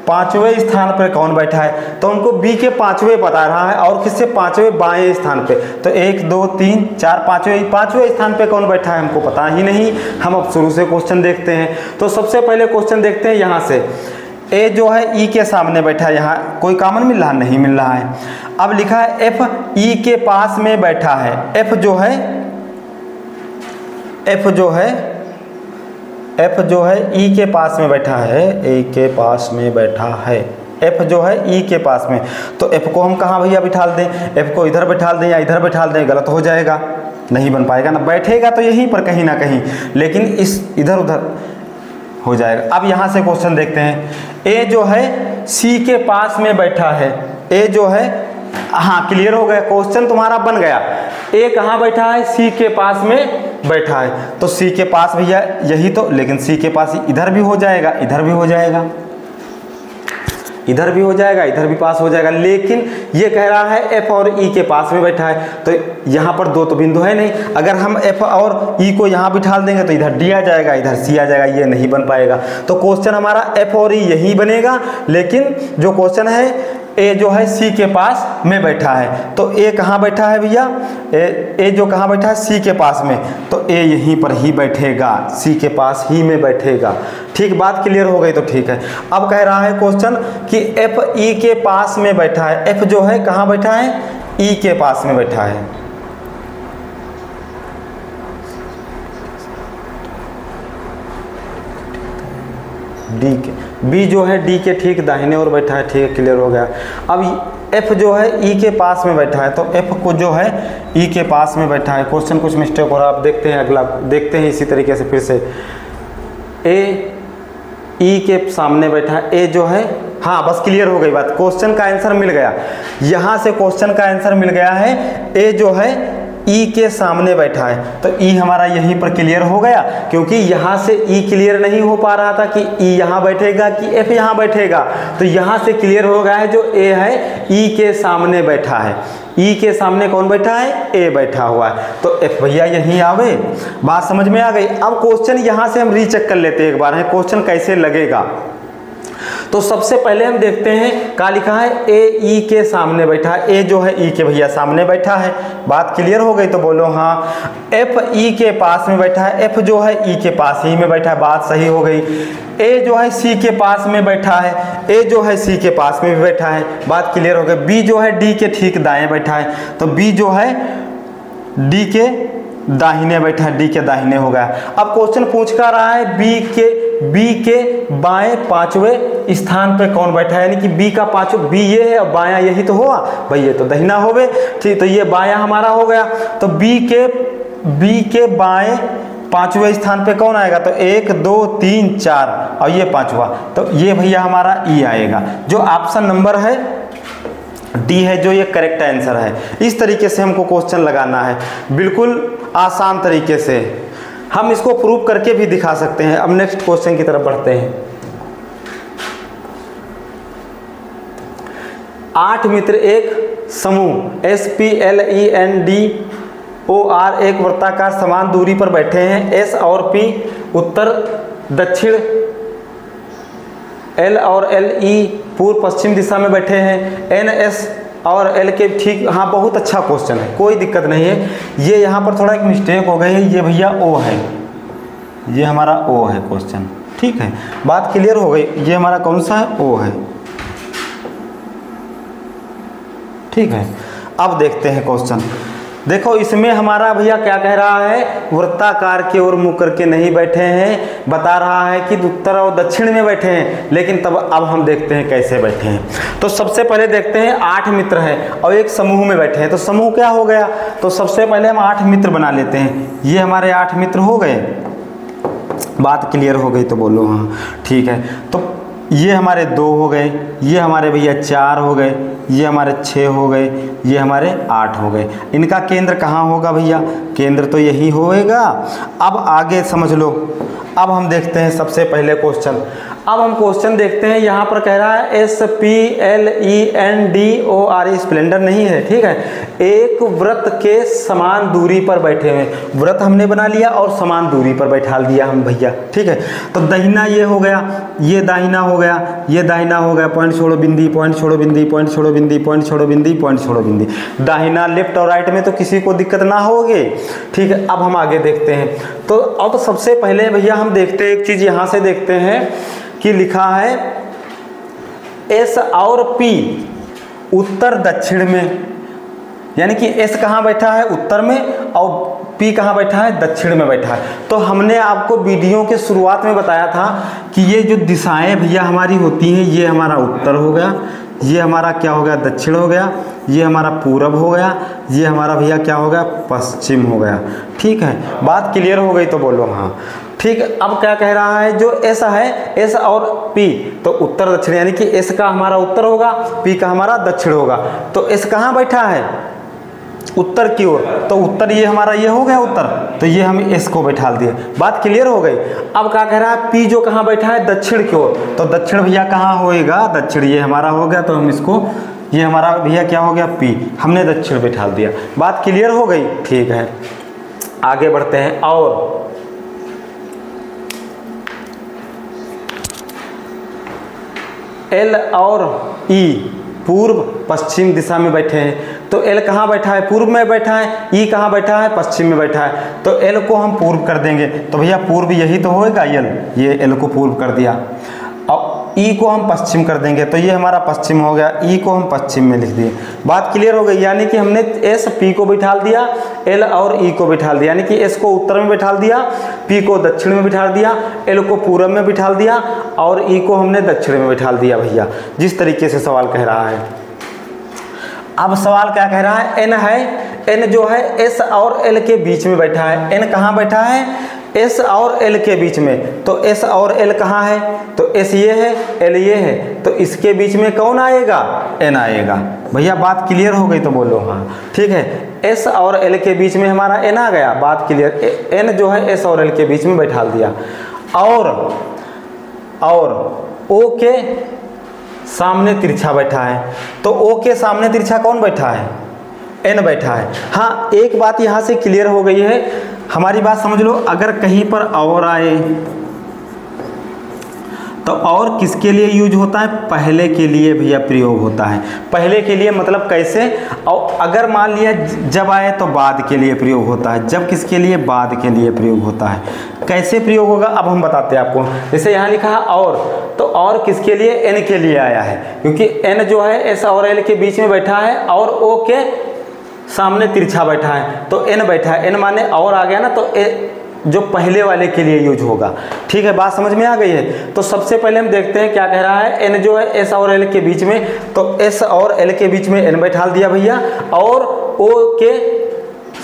Speaker 1: पांचवें स्थान पर कौन बैठा है, तो उनको बी के पांचवें बता रहा है और किससे, पांचवें बाएं स्थान पे। तो 1 2 3 4 पांचवें स्थान पे कौन बैठा है हमको पता ही नहीं। हम अब शुरू से क्वेश्चन देखते हैं। तो सबसे पहले क्वेश्चन देखते हैं यहाँ से, ए जो है ई के सामने बैठा है, यहाँ कोई कॉमन मिल रहा नहीं मिल रहा है। अब लिखा है एफ ई के पास में बैठा है, एफ जो है ई के पास में बैठा है, ए के पास में बैठा है, एफ जो है ई के पास में। तो एफ को हम कहाँ भैया बिठाल दें, एफ को इधर बिठाल दें या इधर बिठाल दें, गलत हो जाएगा, नहीं बन पाएगा ना, बैठेगा तो यहीं पर कहीं ना कहीं, लेकिन इस इधर उधर हो जाएगा। अब यहाँ से क्वेश्चन देखते हैं, ए जो है सी के पास में बैठा है, ए जो है, हाँ क्लियर हो गया, क्वेश्चन तुम्हारा बन गया। ए कहाँ बैठा है, सी के पास में बैठा है, तो सी के पास भैया यही तो, लेकिन सी के पास इधर भी हो जाएगा, इधर भी हो जाएगा, इधर भी हो जाएगा, इधर भी पास हो जाएगा, लेकिन ये कह रहा है एफ और ई के पास में बैठा है, तो यहाँ पर दो तो बिंदु है नहीं। अगर हम एफ और ई को यहाँ बिठा देंगे तो इधर डी आ जाएगा, इधर सी आ जाएगा, ये नहीं बन पाएगा। तो क्वेश्चन हमारा एफ और ई यही बनेगा, लेकिन जो क्वेश्चन है ए जो है सी के पास में बैठा है, तो ए कहाँ बैठा है भैया, ए जो कहाँ बैठा है, सी के पास में, तो ए यहीं पर ही बैठेगा, सी के पास ही में बैठेगा। ठीक, बात क्लियर हो गई तो ठीक है। अब कह रहा है क्वेश्चन कि एफ ई के पास में बैठा है, एफ जो है कहाँ बैठा है, ई के पास में बैठा है। डी के, बी जो है डी के ठीक दाहिने ओर बैठा है, ठीक है क्लियर हो गया। अब एफ जो है ई के पास में बैठा है, तो एफ को जो है ई के पास में बैठा है। क्वेश्चन कुछ मिस्टेक हो रहा है, आप देखते हैं अगला, देखते हैं इसी तरीके से फिर से। ए ई के सामने बैठा है, ए जो है, हाँ बस क्लियर हो गई बात, क्वेश्चन का आंसर मिल गया, यहाँ से क्वेश्चन का आंसर मिल गया है। ए जो है ई के सामने बैठा है, तो ई हमारा यहीं पर क्लियर हो गया, क्योंकि यहाँ से ई क्लियर नहीं हो पा रहा था कि ई यहाँ बैठेगा कि एफ यहाँ बैठेगा, तो यहाँ से क्लियर हो गया है जो ए है ई के सामने बैठा है। ई के सामने कौन बैठा है, ए बैठा हुआ है, तो एफ भैया यहीं आवे। बात समझ में आ गई। अब क्वेश्चन यहाँ से हम रीचेक कर लेते हैं एक बार, है क्वेश्चन कैसे लगेगा। तो सबसे पहले हम देखते हैं क्या लिखा है, ए ई के सामने बैठा है, ए जो है ई के भैया सामने बैठा है। बात क्लियर हो गई तो बोलो हाँ। एफ ई के पास में बैठा है, एफ जो है ई के पास ही में बैठा है, बात सही हो गई। ए जो है सी के पास में बैठा है, ए जो है सी के पास में भी बैठा है, बात क्लियर हो गई। बी जो है डी के ठीक दाएं बैठा है, तो बी जो है डी के दाहिने बैठा है, डी के दाहिने हो गया। अब क्वेश्चन पूछ कर रहा है बी के बाएं पांचवें स्थान पे कौन बैठा है, यानी कि बी का पांचवें, बी ये है और बायां यही तो हुआ भाई, ये तो दहिना होवे, ठीक, तो ये बायां हमारा हो गया। तो बी के बाएं पांचवें स्थान पे कौन आएगा, तो 1 2 3 4 और ये पांचवा, तो ये भैया हमारा ई आएगा, जो ऑप्शन नंबर है डी है, जो ये करेक्ट आंसर है। इस तरीके से हमको क्वेश्चन लगाना है, बिल्कुल आसान तरीके से। हम इसको प्रूव करके भी दिखा सकते हैं। अब नेक्स्ट क्वेश्चन की तरफ बढ़ते हैं। 8 मित्र एक समूह SPLENDOR एक वृत्ताकार समान दूरी पर बैठे हैं। S और P उत्तर दक्षिण, L और LE पूर्व पश्चिम दिशा में बैठे हैं। NS और L के ठीक, हाँ बहुत अच्छा क्वेश्चन है, कोई दिक्कत नहीं है। ये यहाँ पर थोड़ा एक मिस्टेक हो गई है, ये भैया O है, ये हमारा O है क्वेश्चन, ठीक है, बात क्लियर हो गई। ये हमारा कौन सा है, O है, ठीक है। अब देखते हैं क्वेश्चन। देखो इसमें हमारा भैया क्या कह रहा है, वृत्ताकार की ओर मुँह करके नहीं बैठे हैं, बता रहा है कि उत्तर और दक्षिण में बैठे हैं, लेकिन तब अब हम देखते हैं कैसे बैठे हैं। तो सबसे पहले देखते हैं 8 मित्र हैं और एक समूह में बैठे हैं, तो समूह क्या हो गया, तो सबसे पहले हम 8 मित्र बना लेते हैं। ये हमारे 8 मित्र हो गए, बात क्लियर हो गई तो बोलो हाँ, ठीक है। तो ये हमारे 2 हो गए, ये हमारे भैया 4 हो गए, ये हमारे 6 हो गए, ये हमारे 8 हो गए। इनका केंद्र कहाँ होगा भैया? केंद्र तो यही होएगा। अब आगे समझ लो। अब हम देखते हैं सबसे पहले क्वेश्चन। अब हम क्वेश्चन देखते हैं। यहाँ पर कह रहा है SPLENDOR, स्प्लेंडर नहीं है, ठीक है। एक वृत्त के समान दूरी पर बैठे हुए, वृत्त हमने बना लिया और समान दूरी पर बैठा दिया हम भैया, ठीक है। तो दाहिना ये हो गया, ये दाहिना हो गया, ये दाहिना हो गया, पॉइंट छोड़ो बिंदी, पॉइंट छोड़ो बिंदी, पॉइंट छोड़ो बिंदी, पॉइंट छोड़ो बिंदी, पॉइंट छोड़ो बिंदी। दाहिना लेफ्ट और राइट में तो किसी को दिक्कत ना होगी, ठीक है। अब हम आगे देखते हैं। तो अब सबसे पहले भैया हम देखते हैं एक चीज़, यहाँ से देखते हैं कि लिखा है S और P उत्तर दक्षिण में, यानी कि S कहाँ बैठा है? उत्तर में, और P कहाँ बैठा है? दक्षिण में बैठा है। तो हमने आपको वीडियो के शुरुआत में बताया था कि ये जो दिशाएं भैया हमारी होती हैं, ये हमारा उत्तर हो गया, ये हमारा क्या हो गया? दक्षिण हो गया, ये हमारा पूरब हो गया, ये हमारा भैया क्या हो गया? पश्चिम हो गया, ठीक है। बात क्लियर हो गई तो बोलो हाँ, ठीक। अब क्या कह रहा है? जो S है, S और P तो उत्तर दक्षिण, यानी कि S का हमारा उत्तर होगा, P का हमारा दक्षिण होगा। तो S कहाँ बैठा है? उत्तर की ओर। तो उत्तर ये हमारा ये हो गया उत्तर, तो ये हम S को बैठा दिए। बात क्लियर हो गई। अब क्या कह रहा है? P जो कहाँ बैठा है? दक्षिण की ओर। तो दक्षिण भैया कहाँ होएगा? दक्षिण ये हमारा हो गया, तो हम इसको, ये हमारा भैया क्या हो गया? P, हमने दक्षिण बैठा दिया। बात क्लियर हो गई, ठीक है। आगे बढ़ते हैं। और L और E पूर्व पश्चिम दिशा में बैठे हैं। तो L कहाँ बैठा है? पूर्व में बैठा है। E कहाँ बैठा है? पश्चिम में बैठा है। तो L को हम पूर्व कर देंगे, तो भैया पूर्व यही तो होएगा L, ये L को पूर्व कर दिया। और E को हम पश्चिम कर देंगे, तो ये हमारा पश्चिम हो गया, E को हम पश्चिम में लिख दिए। बात क्लियर हो गई। यानी कि हमने S P को बिठा दिया, L और E को बिठा दिया, यानी कि S को उत्तर में बिठा दिया, P को दक्षिण में बिठा दिया, L को पूरब में बिठा दिया और E को हमने दक्षिण में बिठा दिया भैया, जिस तरीके से सवाल कह रहा है। अब सवाल क्या कह रहा है? N है, N जो है S और L के बीच में बैठा है। N कहाँ बैठा है? S और L के बीच में। तो S और L कहाँ है? तो S ये है, L ये है, तो इसके बीच में कौन आएगा? N आएगा। भैया बात क्लियर हो गई तो बोलो हाँ, ठीक है। S और L के बीच में हमारा N आ गया, बात क्लियर। N जो है S और L के बीच में बैठा दिया। और O के सामने तिरछा बैठा है। तो O के सामने तिरछा कौन बैठा है? N बैठा है। हाँ, एक बात यहाँ से क्लियर हो गई है, हमारी बात समझ लो। अगर कहीं पर और आए तो और किसके लिए यूज होता है? पहले के लिए भैया प्रयोग होता है। पहले के लिए मतलब कैसे? और अगर मान लिया जब आए तो बाद के लिए प्रयोग होता है। जब किसके लिए? बाद के लिए प्रयोग होता है। कैसे प्रयोग होगा अब हम बताते हैं आपको। जैसे यहाँ लिखा है और, तो और किसके लिए? N के लिए आया है, क्योंकि N जो है S और L के बीच में बैठा है और O के सामने तिरछा बैठा है, तो N बैठा है। N माने और आ गया ना, तो जो पहले वाले के लिए यूज होगा। ठीक है, बात समझ में आ गई है। तो सबसे पहले हम देखते हैं क्या कह रहा है। N जो है S और L के बीच में, तो S और L के बीच में N बैठा दिया भैया, और O के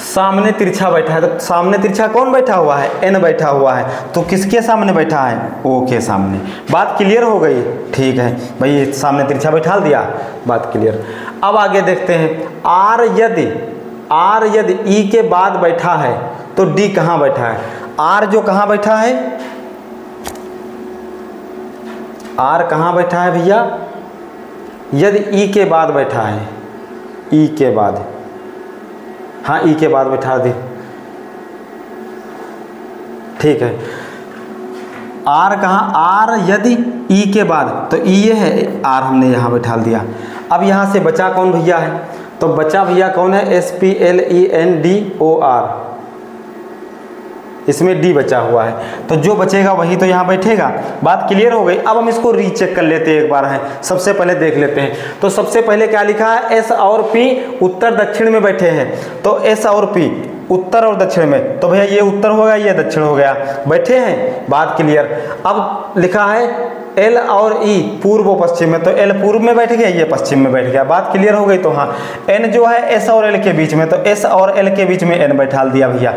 Speaker 1: सामने तिरछा बैठा है। तो सामने तिरछा कौन बैठा हुआ है? N बैठा हुआ है। तो किसके सामने बैठा है? O के सामने। बात क्लियर हो गई? ठीक है भाई, सामने तिरछा बैठा दिया, बात क्लियर। अब आगे देखते हैं। R यदि E के बाद बैठा है तो D कहाँ बैठा है? R जो कहाँ बैठा है? R कहाँ बैठा है भैया? यदि E के बाद बैठा है, E के बाद, हाँ E के बाद बैठा दे, ठीक है। R कहाँ? R यदि E के बाद, तो E ये है, R हमने यहाँ बैठा दिया। अब यहाँ से बचा कौन भैया है? तो बचा भैया कौन है? SPLENDOR, इसमें D बचा हुआ है। तो जो बचेगा वही तो यहाँ बैठेगा। बात क्लियर हो गई। अब हम इसको रीचेक कर लेते हैं एक बार है, सबसे पहले देख लेते हैं। तो सबसे पहले क्या लिखा है? S और P उत्तर दक्षिण में बैठे हैं। तो S और P उत्तर और दक्षिण में, तो भैया ये उत्तर हो गया, ये दक्षिण हो गया, बैठे हैं, बात क्लियर। अब लिखा है एल और ई पूर्व और पश्चिम में, तो एल पूर्व में बैठ गया, ये पश्चिम में बैठ गया। बात क्लियर हो गई। तो हाँ, एन जो है एस और एल के बीच में, तो एस और एल के बीच में एन बैठा दिया भैया,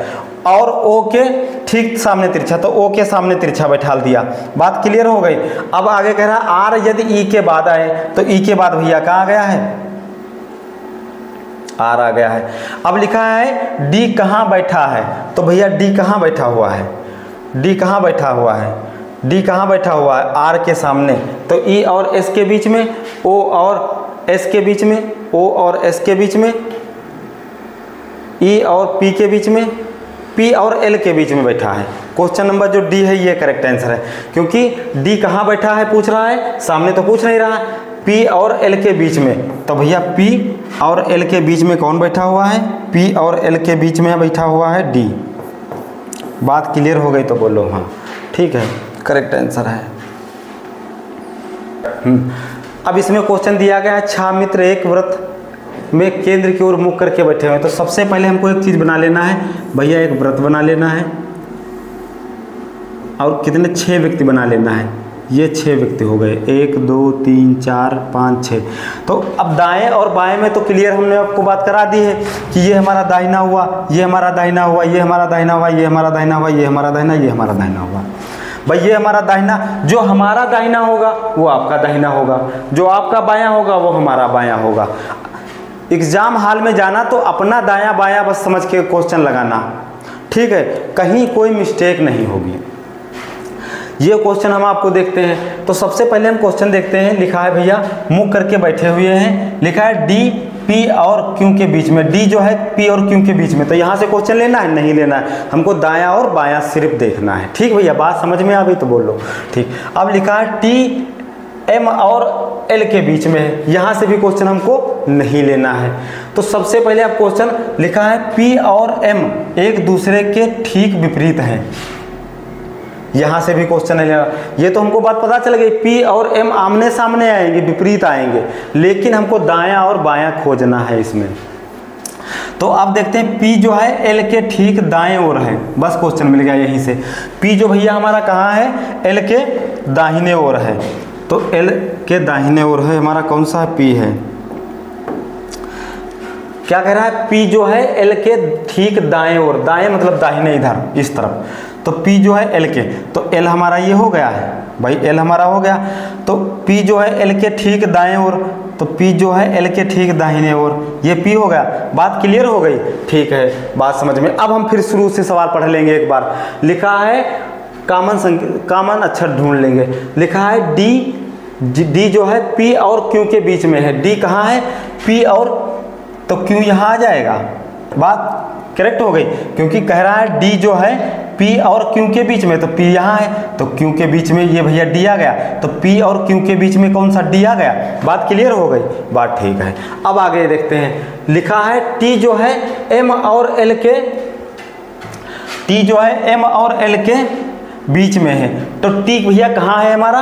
Speaker 1: और ओ के ठीक सामने तिरछा, तो ओ के सामने तिरछा बैठा दिया। बात क्लियर हो गई। अब आगे कह रहा है आर यदि ई के बाद आए, तो ई के बाद भैया कहाँ आ गया है, आर आ गया है। अब लिखा है डी कहाँ बैठा है, तो भैया डी कहाँ बैठा हुआ है, डी कहाँ बैठा हुआ है, डी कहाँ बैठा हुआ है, आर के सामने, तो ई और एस के बीच में, ओ और एस के बीच में, ओ और एस के बीच में, ई और पी के बीच में, पी और एल के बीच में बैठा है। क्वेश्चन नंबर जो डी है ये करेक्ट आंसर है, क्योंकि डी कहाँ बैठा है पूछ रहा है, सामने तो पूछ नहीं रहा, पी और एल के बीच में। तो भैया पी और एल के बीच में कौन बैठा हुआ है, पी और एल के बीच में बैठा हुआ है डी। बात क्लियर हो गई तो बोलो हाँ, ठीक है, करेक्ट आंसर है। अब इसमें क्वेश्चन दिया गया है छह मित्र एक व्रत में केंद्र की ओर मुख करके बैठे हुए हैं। तो सबसे पहले हमको एक चीज़ बना लेना है भैया, एक व्रत बना लेना है, और कितने 6 व्यक्ति बना लेना है। ये 6 व्यक्ति हो गए, 1 2 3 4 5 6। तो अब दाएं और बाएं में तो क्लियर हमने आपको बात करा दी है कि ये हमारा दाहिना हुआ, ये हमारा दाहिना हुआ, ये हमारा दाहिना हुआ, ये हमारा दाहिना हुआ, ये हमारा दाहिना, ये हमारा दाहिना हुआ। भाई ये हमारा दाहिना, जो हमारा दाहिना होगा वो आपका दाहिना होगा, जो आपका बायां होगा वो हमारा बायां होगा। एग्जाम हॉल में जाना तो अपना दायां बायां बस समझ के क्वेश्चन लगाना, ठीक है, कहीं कोई मिस्टेक नहीं होगी। ये क्वेश्चन हम आपको देखते हैं। तो सबसे पहले हम क्वेश्चन देखते हैं। लिखा है भैया मुख करके बैठे हुए हैं, लिखा है डी पी और क्यू के बीच में, डी जो है पी और क्यू के बीच में। तो यहाँ से क्वेश्चन लेना है, नहीं लेना है, हमको दायां और बायां सिर्फ देखना है। ठीक भैया, बात समझ में आ गई तो बोल लो। ठीक, अब लिखा है टी एम और एल के बीच में है, यहाँ से भी क्वेश्चन हमको नहीं लेना है। तो सबसे पहले आप क्वेश्चन लिखा है पी और एम एक दूसरे के ठीक विपरीत हैं, यहाँ से भी क्वेश्चन नहीं लेना। ये तो हमको बात पता चल गई, पी और एम आमने सामने आएंगे, विपरीत आएंगे, लेकिन हमको दायां और बायां खोजना है इसमें। तो आप देखते हैं पी जो है एल के ठीक दाएं ओर है, बस क्वेश्चन मिल गया यहीं से। पी जो भैया हमारा कहाँ है, एल के दाहिने ओर है, तो एल के दाहिने ओर है हमारा कौन सा पी है। क्या कह रहा है, पी जो है एल के ठीक दाएं ओर, दाएं मतलब दाहिने इधर इस तरफ, तो P जो है L के, तो L हमारा ये हो गया है भाई, L हमारा हो गया। तो P जो है L के ठीक दाएं ओर, तो P जो है L के ठीक दाहिने ओर, ये P हो गया। बात क्लियर हो गई, ठीक है, बात समझ में। अब हम फिर शुरू से सवाल पढ़ लेंगे एक बार। लिखा है कॉमन अक्षर ढूंढ लेंगे। लिखा है D जो है P और Q के बीच में है। D कहाँ है, P और, तो Q यहाँ आ जाएगा। बात करेक्ट हो गई, क्योंकि कह रहा है D जो है P और Q के बीच में, तो P यहाँ है, तो Q के बीच में ये भैया D आ गया, तो P और Q के बीच में कौन सा D आ गया। बात क्लियर हो गई, बात ठीक है। अब आगे देखते हैं। लिखा है T जो है M और L के, T जो है M और L के बीच में है, तो T भैया कहाँ है हमारा,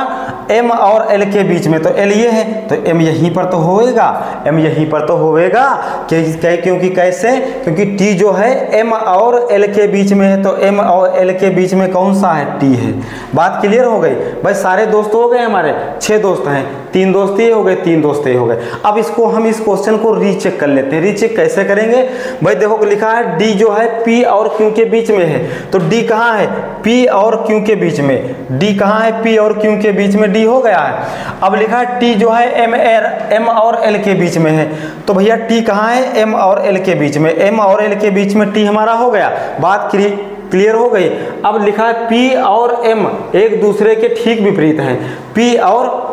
Speaker 1: M और L के बीच में, तो L ये है, तो M यहीं पर तो होएगा, M यहीं पर तो होएगा, क्योंकि कैसे, क्योंकि T जो है M और L के बीच में है, तो M और L के बीच में कौन सा है, T है। बात क्लियर हो गई भाई। सारे दोस्त हो गए हमारे, 6 दोस्त हैं, 3 दोस्त ये हो गए, 3 दोस्त ये हो गए। अब इसको हम इस क्वेश्चन को रीचेक कर लेते हैं। रीचेक कैसे करेंगे भाई, देखो लिखा है D जो है P और Q के बीच में है, तो D कहाँ है, P और Q के बीच में। D कहाँ है, P और Q के बीच में, D हो गया है। अब लिखा है T जो है M और L के बीच में है, तो भैया T कहाँ है, M और L के बीच में, M और L के बीच में T हमारा हो गया। बात क्लियर हो गई। अब लिखा है P और M एक दूसरे के ठीक विपरीत हैं, P और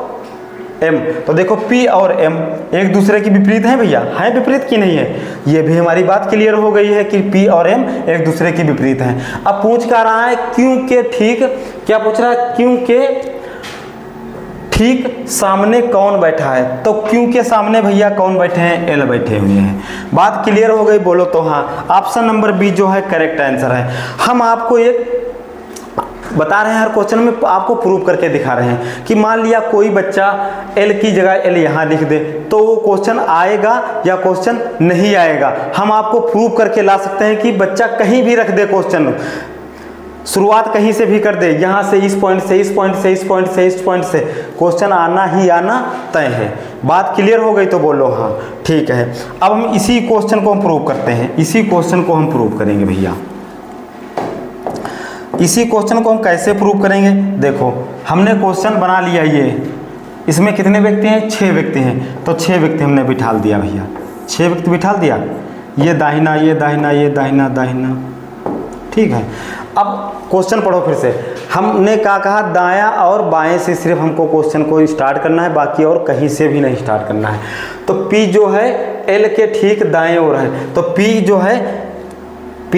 Speaker 1: M, तो देखो P और M एक दूसरे के विपरीत हैं भैया, हैं विपरीत की नहीं है, ये भी हमारी बात क्लियर हो गई है कि P और M एक दूसरे के विपरीत हैं। अब पूछ क्या रहा है, Q के ठीक, क्या पूछ रहा है, Q के ठीक सामने कौन बैठा है, तो Q के सामने भैया कौन बैठे हैं, L बैठे हुए हैं। बात क्लियर हो गई, बोलो तो हाँ। ऑप्शन नंबर बी जो है करेक्ट आंसर है। हम आपको एक बता रहे हैं, हर क्वेश्चन में आपको प्रूव करके दिखा रहे हैं कि मान लिया कोई बच्चा L की जगह L यहाँ लिख दे, तो वो क्वेश्चन आएगा या क्वेश्चन नहीं आएगा। हम आपको प्रूव करके ला सकते हैं कि बच्चा कहीं भी रख दे क्वेश्चन, शुरुआत कहीं से भी कर दे, यहाँ से इस पॉइंट से, इस पॉइंट से, इस पॉइंट से, इस पॉइंट से, क्वेश्चन आना ही आना तय है। बात क्लियर हो गई तो बोलो हाँ। ठीक है, अब हम इसी क्वेश्चन को हम प्रूव करते हैं, इसी क्वेश्चन को हम प्रूव करेंगे भैया। इसी क्वेश्चन को हम कैसे प्रूव करेंगे? देखो हमने क्वेश्चन बना लिया, ये इसमें कितने व्यक्ति हैं? 6 व्यक्ति हैं, तो 6 व्यक्ति हमने बिठा दिया भैया, 6 व्यक्ति बिठा दिया, ये दाहिना, ये दाहिना, ये दाहिना, दाहिना। ठीक है, अब क्वेश्चन पढ़ो फिर से। हमने क्या कहा? दायां और बाएं से सिर्फ हमको क्वेश्चन को स्टार्ट करना है, बाकी और कहीं से भी नहीं स्टार्ट करना है। तो P जो है L के ठीक दाएं ओर है, तो P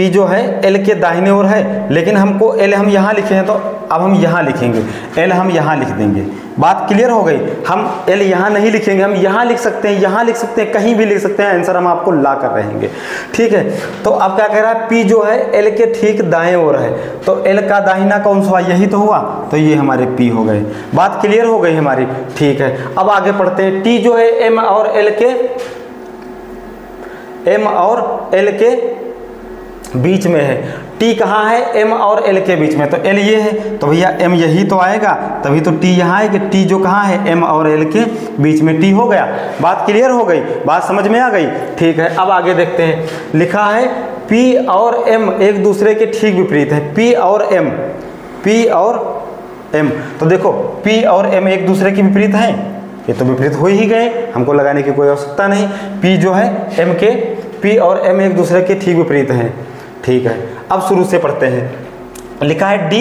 Speaker 1: जो है L के दाहिने ओर है, लेकिन हमको L हम यहाँ लिखे हैं, तो अब हम यहाँ लिखेंगे, L हम यहाँ लिख देंगे। बात क्लियर हो गई? हम L यहाँ नहीं लिखेंगे, हम यहाँ लिख सकते हैं, यहाँ लिख सकते हैं, कहीं भी लिख सकते हैं, आंसर हम आपको ला कर रहेंगे। ठीक है, तो अब क्या कह रहा है? P जो है L के ठीक दाएं ओर है, तो L का दाहिना कौन सा हुआ? यही तो हुआ, तो ये हमारे P हो गए। बात क्लियर हो गई हमारी? ठीक है, अब आगे पढ़ते हैं। T जो है M और L के बीच में है। T कहाँ है? M और L के बीच में, तो L ये है, तो भैया M यही तो आएगा, तभी तो T यहाँ है कि T जो कहाँ है? M और L के बीच में T हो गया। बात क्लियर हो गई? बात समझ में आ गई? ठीक है, अब आगे देखते हैं। लिखा है P और M एक दूसरे के ठीक विपरीत है, P और M, तो देखो P और M एक दूसरे के विपरीत हैं, ये तो विपरीत हो ही गए, हमको लगाने की कोई आवश्यकता नहीं। P और M एक दूसरे के ठीक विपरीत हैं। ठीक है, अब शुरू से पढ़ते हैं। लिखा है D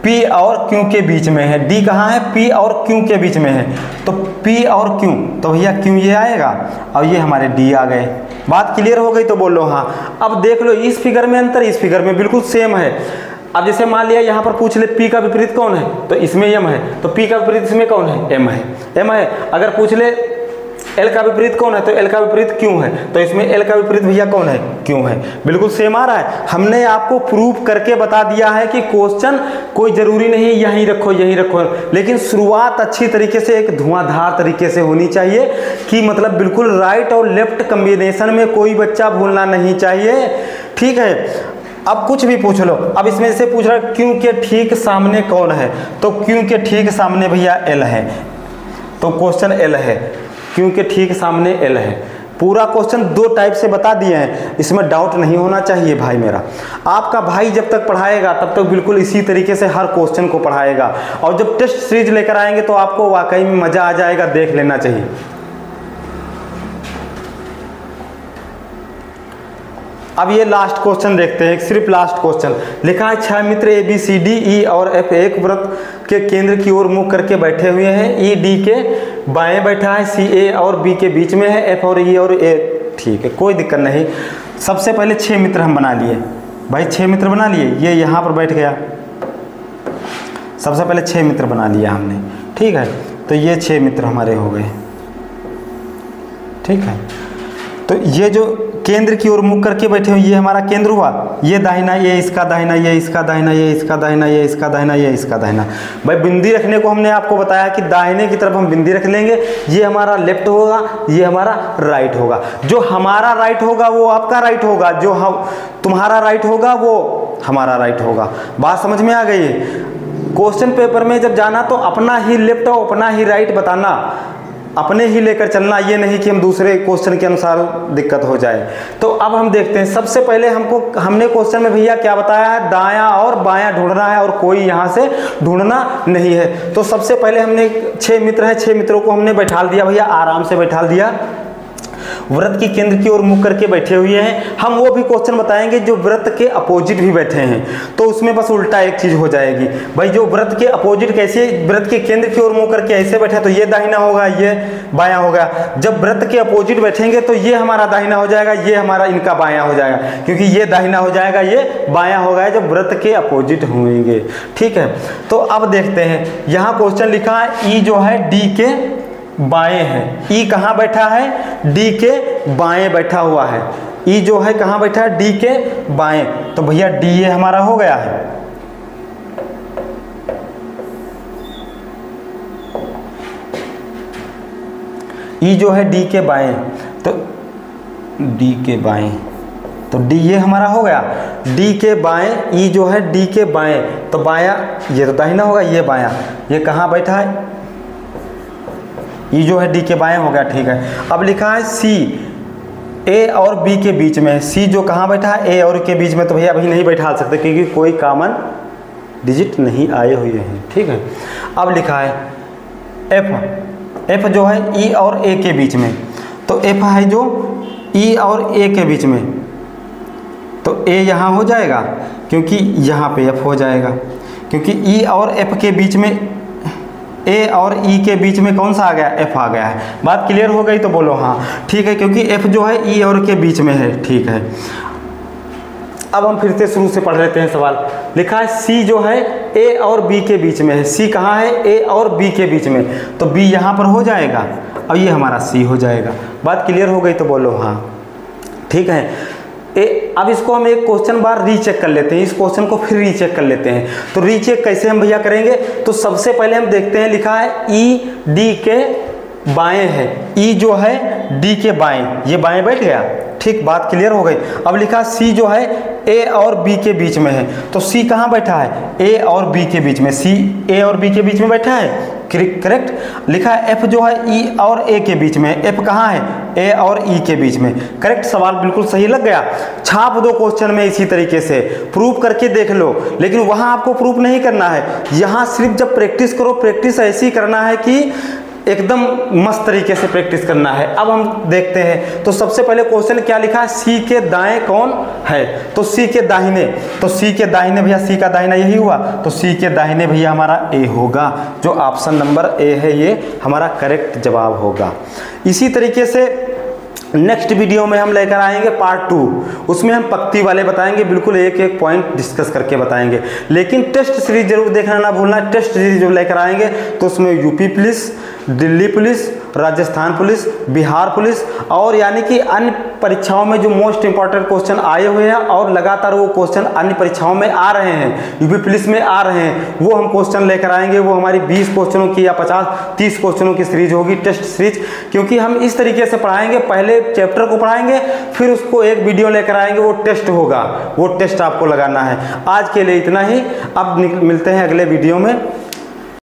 Speaker 1: P और Q के बीच में है। D कहाँ है? P और Q के बीच में है, तो P और Q, तो भैया Q ये आएगा और ये हमारे D आ गए। बात क्लियर हो गई तो बोलो हाँ। अब देख लो, इस फिगर में अंतर, इस फिगर में बिल्कुल सेम है। अब जैसे मान लिया यहाँ पर पूछ ले P का विपरीत कौन है, तो इसमें M है, तो P का विपरीत इसमें कौन है? M है। अगर पूछ ले L का विपरीत कौन है, तो L का विपरीत Q है, तो इसमें L का विपरीत भैया कौन है? Q है। बिल्कुल सेम आ रहा है। हमने आपको प्रूफ करके बता दिया है कि क्वेश्चन कोई जरूरी नहीं यहीं रखो यहीं रखो, लेकिन शुरुआत अच्छी तरीके से, एक धुआंधार तरीके से होनी चाहिए, कि मतलब बिल्कुल राइट और लेफ्ट कॉम्बिनेशन में कोई बच्चा भूलना नहीं चाहिए। ठीक है, अब कुछ भी पूछ लो। अब इसमें से पूछ रहा है Q के ठीक सामने कौन है, तो Q के ठीक सामने भैया L है, तो क्वेश्चन L है, Q के ठीक सामने L है। पूरा क्वेश्चन 2 टाइप से बता दिए हैं, इसमें डाउट नहीं होना चाहिए भाई मेरा। आपका भाई जब तक पढ़ाएगा तब तक बिल्कुल इसी तरीके से हर क्वेश्चन को पढ़ाएगा, और जब टेस्ट सीरीज लेकर आएंगे तो आपको वाकई में मज़ा आ जाएगा, देख लेना चाहिए। अब ये लास्ट क्वेश्चन देखते हैं, सिर्फ लास्ट क्वेश्चन। लिखा है 6 मित्र ABCDE और F एक वृत्त के केंद्र की ओर मुख करके बैठे हुए हैं। E D के बाएं बैठा है, C A और B के बीच में है, F और E और A। ठीक है, कोई दिक्कत नहीं। सबसे पहले 6 मित्र हम बना लिए भाई, 6 मित्र बना लिए, ये यहाँ पर बैठ गया। सबसे पहले 6 मित्र बना लिया हमने। ठीक है, तो ये 6 मित्र हमारे हो गए। ठीक है, तो ये जो केंद्र की ओर मुख करके बैठे हुए, ये हमारा केंद्र हुआ, ये दाहिना, ये इसका दाहिना, ये इसका दाहिना, ये इसका दाहिना, ये इसका दाहिना, ये इसका दाहिना। भाई बिंदी रखने को हमने आपको बताया कि दाहिने की तरफ हम बिंदी रख लेंगे, ये हमारा लेफ्ट होगा, ये हमारा राइट होगा। जो हमारा राइट होगा वो आपका राइट होगा, जो तुम्हारा राइट होगा वो हमारा राइट होगा। बात समझ में आ गई है? क्वेश्चन पेपर में जब जाना तो अपना ही लेफ्ट और अपना ही राइट बताना, अपने ही लेकर चलना, ये नहीं कि हम दूसरे क्वेश्चन के अनुसार दिक्कत हो जाए। तो अब हम देखते हैं, सबसे पहले हमने क्वेश्चन में भैया क्या बताया है? दायां और बायां ढूंढना है, और कोई यहाँ से ढूंढना नहीं है। तो सबसे पहले हमने 6 मित्र हैं, 6 मित्रों को हमने बैठा दिया भैया, आराम से बैठा दिया। वृत्त की केंद्र की ओर मुख करके बैठे हुए हैं। हम वो भी क्वेश्चन बताएंगे जो वृत्त के अपोजिट भी बैठे हैं, तो उसमें बस उल्टा एक चीज हो जाएगी भाई। जो वृत्त के अपोजिट कैसे, वृत्त के केंद्र की ओर मुख करके ऐसे बैठे तो ये दाहिना होगा, ये बायां होगा। जब वृत्त के अपोजिट बैठेंगे तो ये हमारा दाहिना हो जाएगा, ये हमारा इनका बायां हो जाएगा, क्योंकि ये दाहिना हो जाएगा, ये बायां होगा जब वृत्त के अपोजिट होंगे। ठीक है, तो अब देखते हैं, यहाँ क्वेश्चन लिखा है ई जो है डी के बाएं है। ई कहाँ बैठा है? डी के बाएं बैठा हुआ है। ई जो है कहाँ बैठा है? डी के बाएं। तो भैया डी ये हमारा हो गया है। ई जो है डी के बाएं, तो डी के बाएं तो डी ये हमारा हो गया। डी के बाएं, ई जो है डी के बाएं, तो बायां ये तो दाहिना होगा, ये बायां, ये कहाँ बैठा है, ई जो है डी के बाएं हो गया, ठीक है। अब लिखा है सी, ए और बी के बीच में है। सी जो कहाँ बैठा है, ए और के बीच में, तो भैया अभी नहीं बैठा सकते क्योंकि कोई कॉमन डिजिट नहीं आए हुए हैं, ठीक है। अब लिखा है एफ, एफ जो है ई और ए के बीच में, तो एफ है जो ई और ए के बीच में, तो ए यहाँ हो जाएगा क्योंकि यहाँ पे एफ हो जाएगा, क्योंकि ई और एफ के बीच में, ए और ई के बीच में कौन सा आ गया, एफ आ गया है। बात क्लियर हो गई तो बोलो हाँ, ठीक है, क्योंकि एफ जो है ई और के बीच में है, ठीक है। अब हम फिर से शुरू से पढ़ लेते हैं सवाल। लिखा है सी जो है ए और बी के बीच में है। सी कहाँ है, ए और बी के बीच में, तो बी यहाँ पर हो जाएगा और ये हमारा सी हो जाएगा। बात क्लियर हो गई तो बोलो हाँ, ठीक है। अब इसको हम एक क्वेश्चन बार रीचेक कर लेते हैं, इस क्वेश्चन को फिर रीचेक कर लेते हैं। तो रीचेक कैसे हम भैया करेंगे, तो सबसे पहले हम देखते हैं, लिखा है ई डी के बाएं है, ई जो है डी के बाएं, ये बाएं बैठ गया, ठीक, बात क्लियर हो गई। अब लिखा सी जो है ए और बी के बीच में है, तो सी कहाँ बैठा है, ए और बी के बीच में, सी ए और बी के बीच में बैठा है, करेक्ट। लिखा है एफ जो है ई और ए के बीच में, एफ कहाँ है, ए और ई के बीच में, करेक्ट। सवाल बिल्कुल सही लग गया। छाप दो क्वेश्चन में इसी तरीके से, प्रूफ करके देख लो, लेकिन वहाँ आपको प्रूफ नहीं करना है, यहाँ सिर्फ जब प्रैक्टिस करो, प्रैक्टिस ऐसी करना है कि एकदम मस्त तरीके से प्रैक्टिस करना है। अब हम देखते हैं, तो सबसे पहले क्वेश्चन क्या लिखा है, सी के दाएं कौन है, तो सी के दाहिने, तो सी के दाहिने भैया, सी का दाहिना यही हुआ, तो सी के दाहिने भैया हमारा ए होगा, जो ऑप्शन नंबर ए है ये हमारा करेक्ट जवाब होगा। इसी तरीके से नेक्स्ट वीडियो में हम लेकर आएंगे पार्ट 2, उसमें हम पक्ति वाले बताएंगे, बिल्कुल एक एक पॉइंट डिस्कस करके बताएंगे। लेकिन टेस्ट सीरीज जरूर देखना ना भूलना, टेस्ट सीरीज जो लेकर आएंगे तो उसमें UP police, Delhi police, Rajasthan police, Bihar police और यानी कि अन्य परीक्षाओं में जो मोस्ट इंपॉर्टेंट क्वेश्चन आए हुए हैं और लगातार वो क्वेश्चन अन्य परीक्षाओं में आ रहे हैं, यूपी पुलिस में आ रहे हैं, वो हम क्वेश्चन लेकर आएंगे। वो हमारी 20 क्वेश्चनों की या 50-30 क्वेश्चनों की सीरीज होगी, टेस्ट सीरीज, क्योंकि हम इस तरीके से पढ़ाएंगे, पहले चैप्टर को पढ़ाएंगे, फिर उसको एक वीडियो लेकर आएंगे, वो टेस्ट होगा, वो टेस्ट आपको लगाना है। आज के लिए इतना ही, अब मिलते हैं अगले वीडियो में।